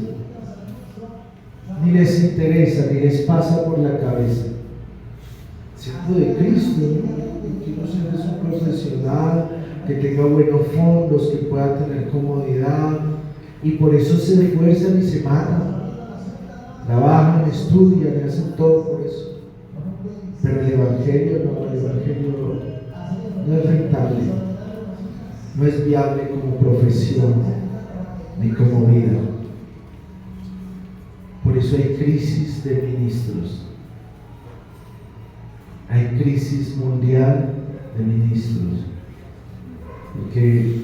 Ni les interesa, ni les pasa por la cabeza. Siervo de Cristo, ¿no? Que no sea un profesional, que tenga buenos fondos, que pueda tener comodidad, y por eso se esfuerzan y se matan, trabajan, estudian y hacen todo por eso. Pero el Evangelio no es rentable, no es viable como profesión ni como vida. Por eso hay crisis de ministros, hay crisis mundial de ministros, porque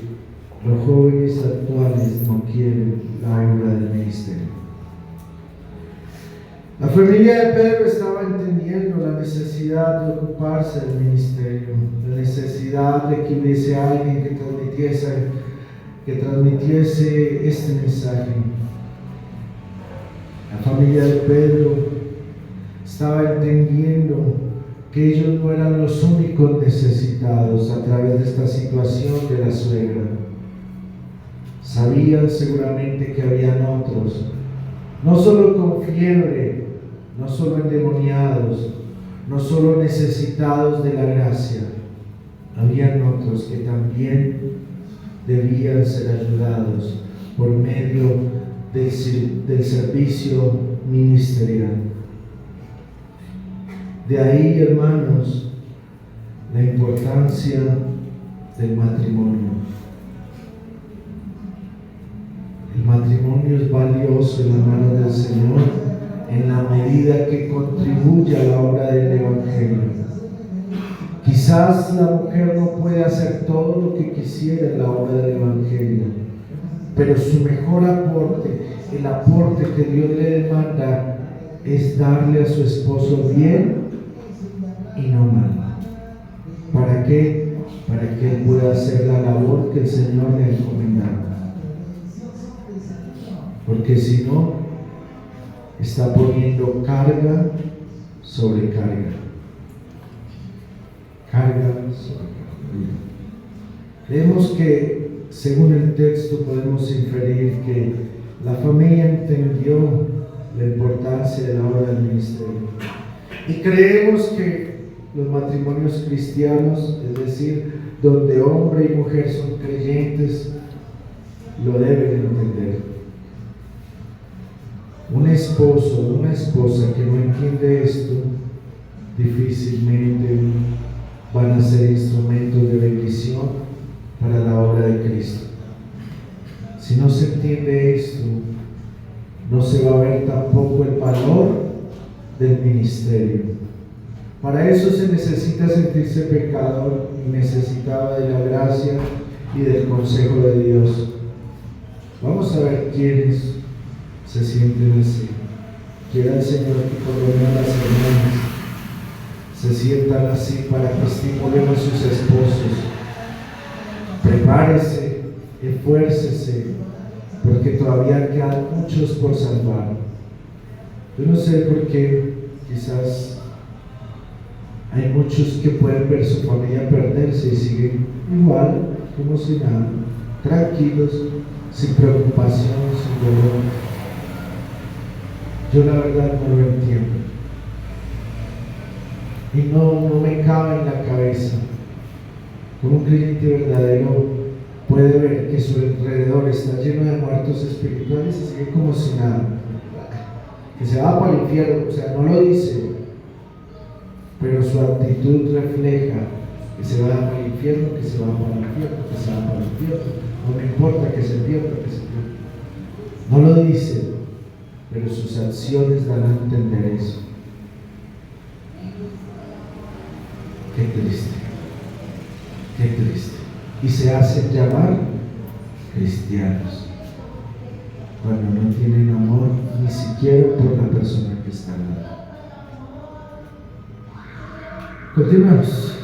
los jóvenes actuales no quieren la obra del ministerio. La familia de Pedro estaba entendiendo la necesidad de ocuparse del ministerio, la necesidad de que hubiese alguien que transmitiese este mensaje. La familia de Pedro estaba entendiendo que ellos no eran los únicos necesitados a través de esta situación de la suegra. Sabían seguramente que habían otros, no solo con fiebre, no solo endemoniados, no solo necesitados de la gracia. Habían otros que también debían ser ayudados por medio del servicio ministerial. De ahí, hermanos, la importancia del matrimonio. El matrimonio es valioso en la mano del Señor en la medida que contribuye a la obra del Evangelio. Quizás la mujer no puede hacer todo lo que quisiera en la obra del Evangelio, pero su mejor aporte, el aporte que Dios le demanda, es darle a su esposo bien y no mal. ¿Para qué? Para que él pueda hacer la labor que el Señor le ha encomendado. Porque si no, está poniendo carga sobre carga. Carga sobre carga. Creemos que, según el texto, podemos inferir que la familia entendió la importancia de la obra del ministerio. Y creemos que los matrimonios cristianos, es decir, donde hombre y mujer son creyentes, lo deben entender. Un esposo o una esposa que no entiende esto, difícilmente van a ser instrumentos de bendición para la obra de Cristo. Si no se entiende esto, no se va a ver tampoco el valor del ministerio. Para eso se necesita sentirse pecador y necesitaba de la gracia y del consejo de Dios. Vamos a ver quiénes se sienten así. Quiera el Señor que por lo menos las hermanas se sientan así para que estimulen a sus esposos. Prepárese, esfuércese, porque todavía quedan muchos por salvar. Yo no sé por qué, quizás hay muchos que pueden ver su familia perderse y siguen igual, como si nada, tranquilos, sin preocupación, sin dolor. Yo la verdad no lo entiendo. Y no me cabe en la cabeza. Como un creyente verdadero puede ver que su alrededor está lleno de muertos espirituales y sigue como si nada. Que se va para el infierno, o sea, no lo dice, pero su actitud refleja que se va para el infierno, que se va para el infierno, que se va para el infierno. No me importa que se pierda, que se pierda. No lo dice, pero sus acciones dan a entender eso. Qué triste, qué triste. Y se hacen llamar cristianos cuando no tienen amor ni siquiera por la persona que está al lado. Continuamos.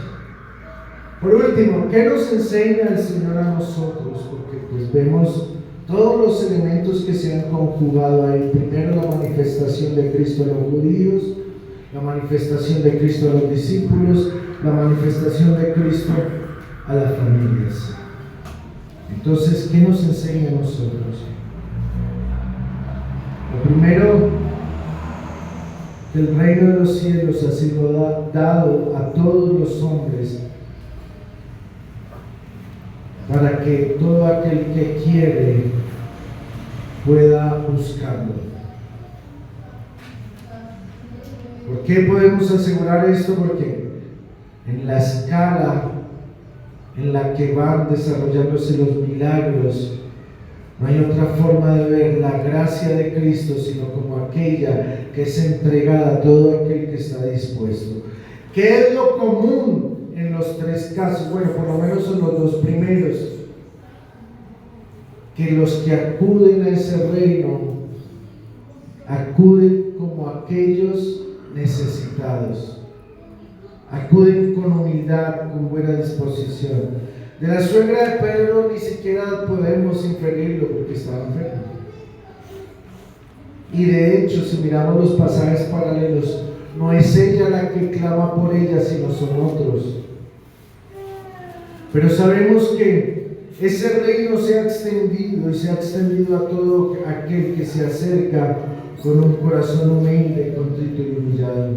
Por último, ¿qué nos enseña el Señor a nosotros? Porque pues vemos todos los elementos que se han conjugado ahí. Primero, la manifestación de Cristo a los judíos, la manifestación de Cristo a los discípulos, la manifestación de Cristo a las familias. Entonces, ¿qué nos enseña a nosotros? Lo primero, que el reino de los cielos ha sido dado a todos los hombres para que todo aquel que quiere pueda buscarlo. ¿Por qué podemos asegurar esto? Porque en la escala en la que van desarrollándose los milagros, no hay otra forma de ver la gracia de Cristo sino como aquella que es entregada a todo aquel que está dispuesto. ¿Qué es lo común en los tres casos? Bueno, por lo menos son los dos primeros, que los que acuden a ese reino acuden como aquellos necesitados, acuden con humildad, con buena disposición. De la suegra de Pedro ni siquiera podemos inferirlo porque estaba enfermo. Y de hecho, si miramos los pasajes paralelos, no es ella la que clama por ella, sino son otros. Pero sabemos que ese reino se ha extendido y se ha extendido a todo aquel que se acerca con un corazón humilde, contrito y humillado.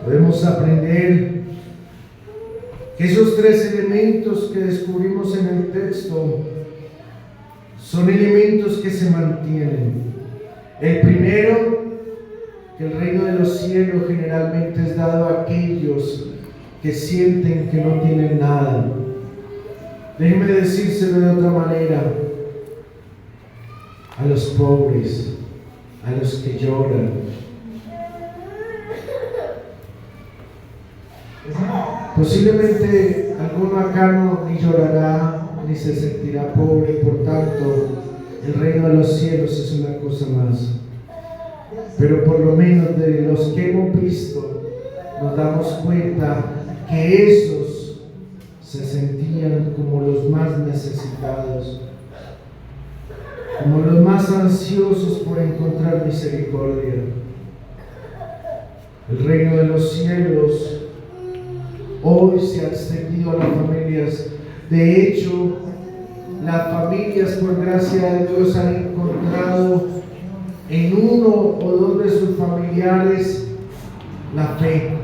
Podemos aprender que esos tres elementos que descubrimos en el texto son elementos que se mantienen. El primero, que el reino de los cielos generalmente es dado a aquellos que sienten que no tienen nada. Déjeme decírselo de otra manera: a los pobres, a los que lloran. Posiblemente alguno acá ni llorará ni se sentirá pobre, por tanto el reino de los cielos es una cosa más. Pero por lo menos de los que hemos visto nos damos cuenta que esos se sentían como los más necesitados, como los más ansiosos por encontrar misericordia. El reino de los cielos hoy se ha extendido a las familias. De hecho, las familias, por gracia de Dios, han encontrado en uno o dos de sus familiares la fe.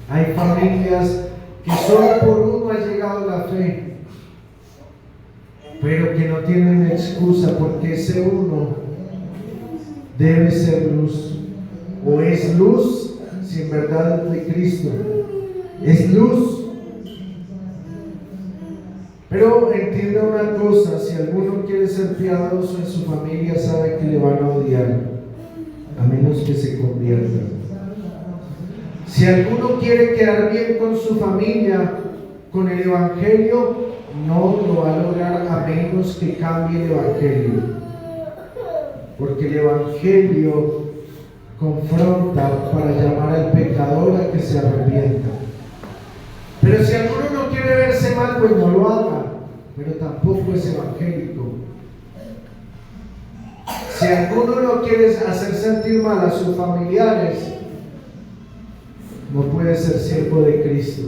Hay familias que solo por uno ha llegado la fe, pero que no tienen excusa, porque ese uno debe ser luz, o es luz si en verdad es de Cristo. Es luz. Pero entienda una cosa, si alguno quiere ser piadoso en su familia, sabe que le van a odiar, a menos que se convierta. Si alguno quiere quedar bien con su familia, con el Evangelio, no lo va a lograr a menos que cambie el Evangelio. Porque el Evangelio confronta para llamar al pecador a que se arrepienta. Pero si alguno no quiere verse mal, pues no lo haga, pero tampoco es evangélico. Si alguno no quiere hacer sentir mal a sus familiares, no puede ser siervo de Cristo.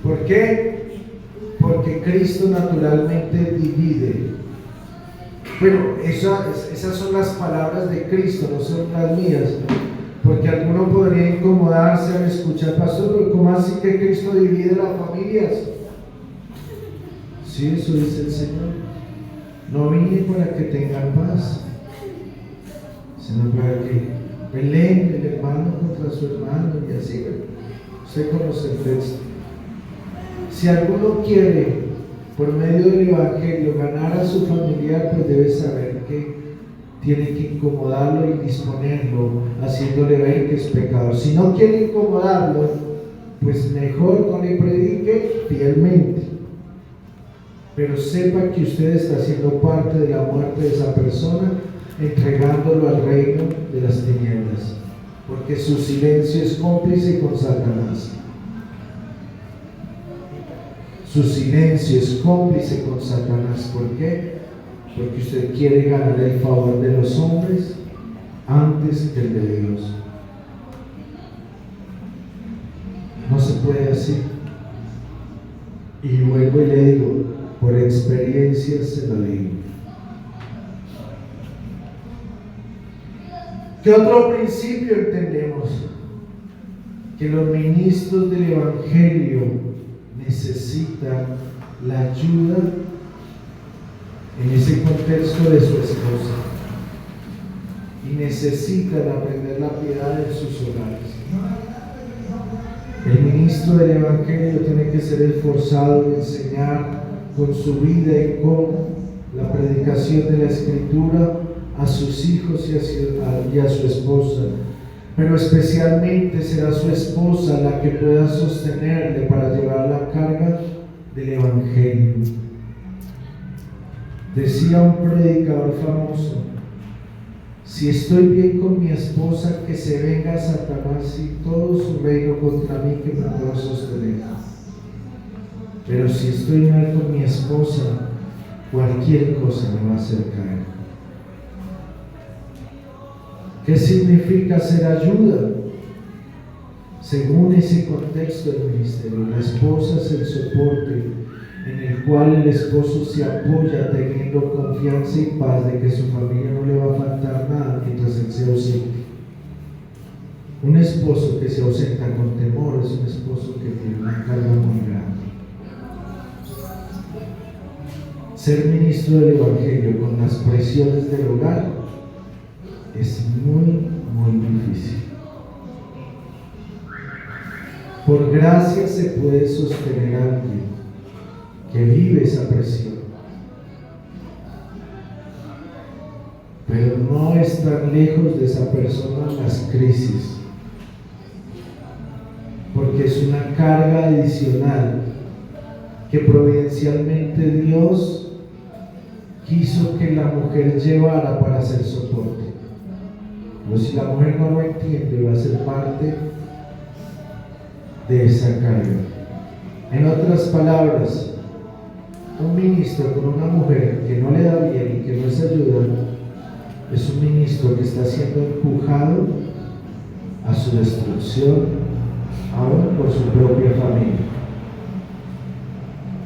¿Por qué? Porque Cristo naturalmente divide. Bueno, esas son las palabras de Cristo, no son las mías. Porque alguno podría incomodarse al escuchar, pastor, pero ¿cómo así que Cristo divide las familias? Sí, eso dice el Señor. No vine para que tengan paz, sino para que peleen el hermano contra su hermano y así. Usted conoce el texto. Si alguno quiere, por medio del Evangelio, ganar a su familiar, pues debe saber que tiene que incomodarlo y disponerlo, haciéndole ver que es pecador. Si no quiere incomodarlo, pues mejor no le predique fielmente. Pero sepa que usted está siendo parte de la muerte de esa persona, entregándolo al reino de las tinieblas, porque su silencio es cómplice con Satanás. Su silencio es cómplice con Satanás. ¿Por qué? Porque usted quiere ganar el favor de los hombres antes que el de Dios. No se puede así. Y vuelvo y le digo, por experiencia se lo digo. ¿Qué otro principio entendemos? Que los ministros del Evangelio necesitan la ayuda en ese contexto de su esposa y necesitan aprender la piedad en sus hogares. El ministro del Evangelio tiene que ser esforzado en enseñar con su vida y con la predicación de la Escritura a sus hijos y a su esposa, pero especialmente será su esposa la que pueda sostenerle para llevar la carga del Evangelio. Decía un predicador famoso: si estoy bien con mi esposa, que se venga Satanás y todo su reino contra mí, que me puedo sostener. Pero si estoy mal con mi esposa, cualquier cosa me va a hacer caer. ¿Qué significa ser ayuda? Según ese contexto del ministerio, la esposa es el soporte en el cual el esposo se apoya teniendo confianza y paz de que su familia no le va a faltar nada mientras él se ausente. Un esposo que se ausenta con temor es un esposo que tiene una carga muy grande. Ser ministro del Evangelio con las presiones del hogar es muy, muy difícil. Por gracia se puede sostener a alguien que vive esa presión, pero no estar lejos de esa persona en las crisis, porque es una carga adicional que providencialmente Dios quiso que la mujer llevara para hacer soporte. Pero si la mujer no lo entiende, va a ser parte de esa carga. En otras palabras, un ministro con una mujer que no le da bien y que no es ayuda, es un ministro que está siendo empujado a su destrucción, aún por su propia familia.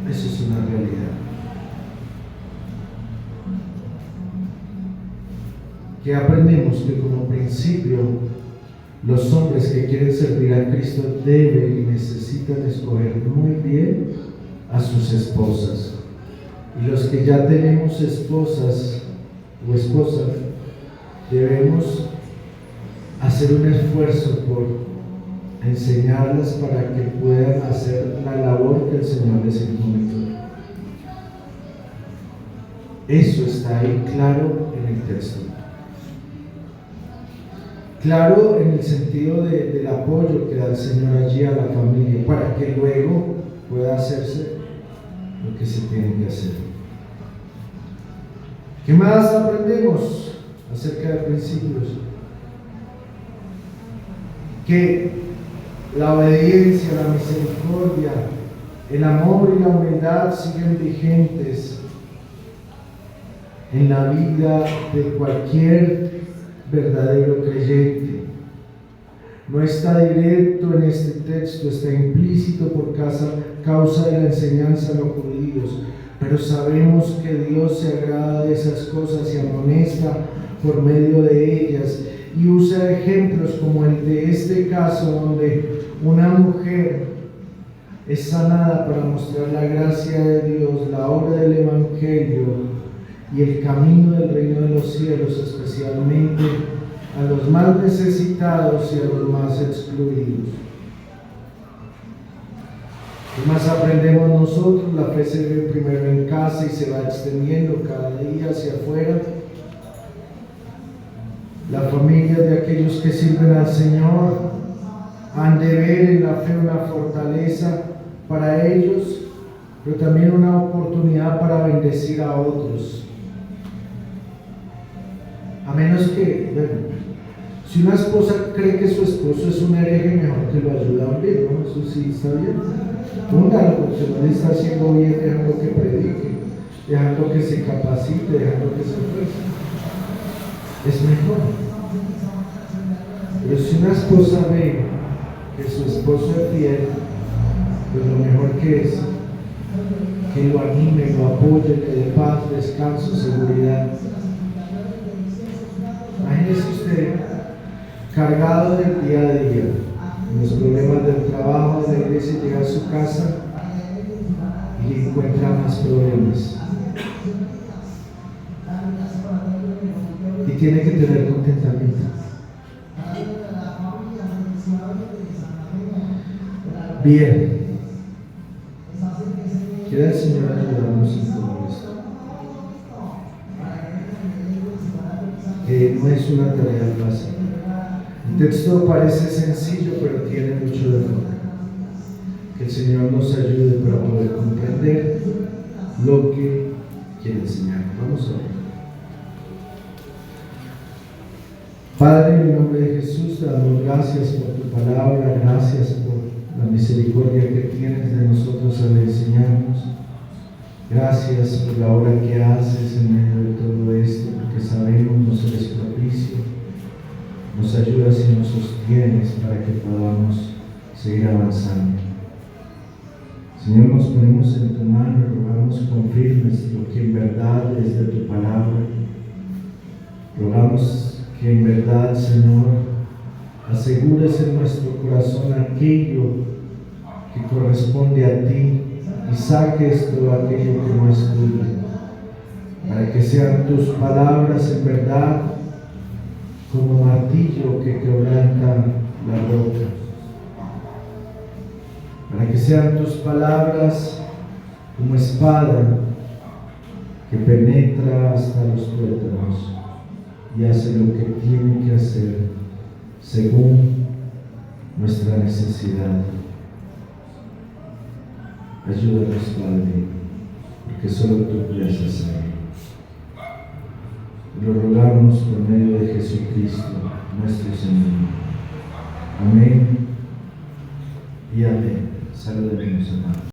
Eso es una realidad. Que aprendemos que como principio los hombres que quieren servir a Cristo deben y necesitan escoger muy bien a sus esposas, y los que ya tenemos esposas o esposas debemos hacer un esfuerzo por enseñarlas para que puedan hacer la labor que el Señor les encomendó. Eso está ahí claro en el texto. Claro en el sentido del apoyo que da el Señor allí a la familia para que luego pueda hacerse lo que se tiene que hacer. ¿Qué más aprendemos acerca de principios? Que la obediencia, la misericordia, el amor y la humildad siguen vigentes en la vida de cualquier verdadero creyente. No está directo en este texto, está implícito por causa de la enseñanza a los judíos, pero sabemos que Dios se agrada de esas cosas y amonesta por medio de ellas y usa ejemplos como el de este caso, donde una mujer es sanada para mostrar la gracia de Dios, la obra del Evangelio y el camino del reino de los cielos, especialmente a los más necesitados y a los más excluidos. ¿Qué más aprendemos nosotros? La fe se ve primero en casa y se va extendiendo cada día hacia afuera. La familia de aquellos que sirven al Señor han de ver en la fe una fortaleza para ellos, pero también una oportunidad para bendecir a otros. A menos que, si una esposa cree que su esposo es un hereje, mejor que lo ayude a hundir, ¿no? Eso sí está bien. Húndalo, porque no le está haciendo bien, dejando que predique, dejando que se capacite, dejando que se esfuerce. Es mejor. Pero si una esposa ve que su esposo es fiel, pues lo mejor que es que lo anime, lo apoye, le dé paz, descanso, seguridad. Imagínese usted cargado del día a día, los problemas del trabajo, de la iglesia, llega a su casa y encuentra más problemas. Y tiene que tener contentamiento. Bien. Quiera el Señor ayudarnos en todo esto. No es una tarea fácil. El texto parece sencillo, pero tiene mucho de fondo. Que el Señor nos ayude para poder comprender lo que quiere enseñar. Vamos a ver. Padre, en el nombre de Jesús, te damos gracias por tu palabra, gracias por la misericordia que tienes de nosotros al enseñarnos. Gracias por la obra que haces en medio de todo esto, porque sabemos nos eres propicio, nos ayudas y nos sostienes para que podamos seguir avanzando. Señor, nos ponemos en tu mano y rogamos confirmes lo que en verdad es de tu palabra. Rogamos que en verdad, Señor, asegures en nuestro corazón aquello que corresponde a ti y saques todo aquello que no es tuyo, para que sean tus palabras en verdad como martillo que quebranta la roca, para que sean tus palabras como espada que penetra hasta los tuétanos y hace lo que tiene que hacer según nuestra necesidad. Ayúdanos, Padre, porque solo tú puedes hacerlo. Lo rogamos por medio de Jesucristo, nuestro Señor. Amén y amén. Saludemos, hermanos.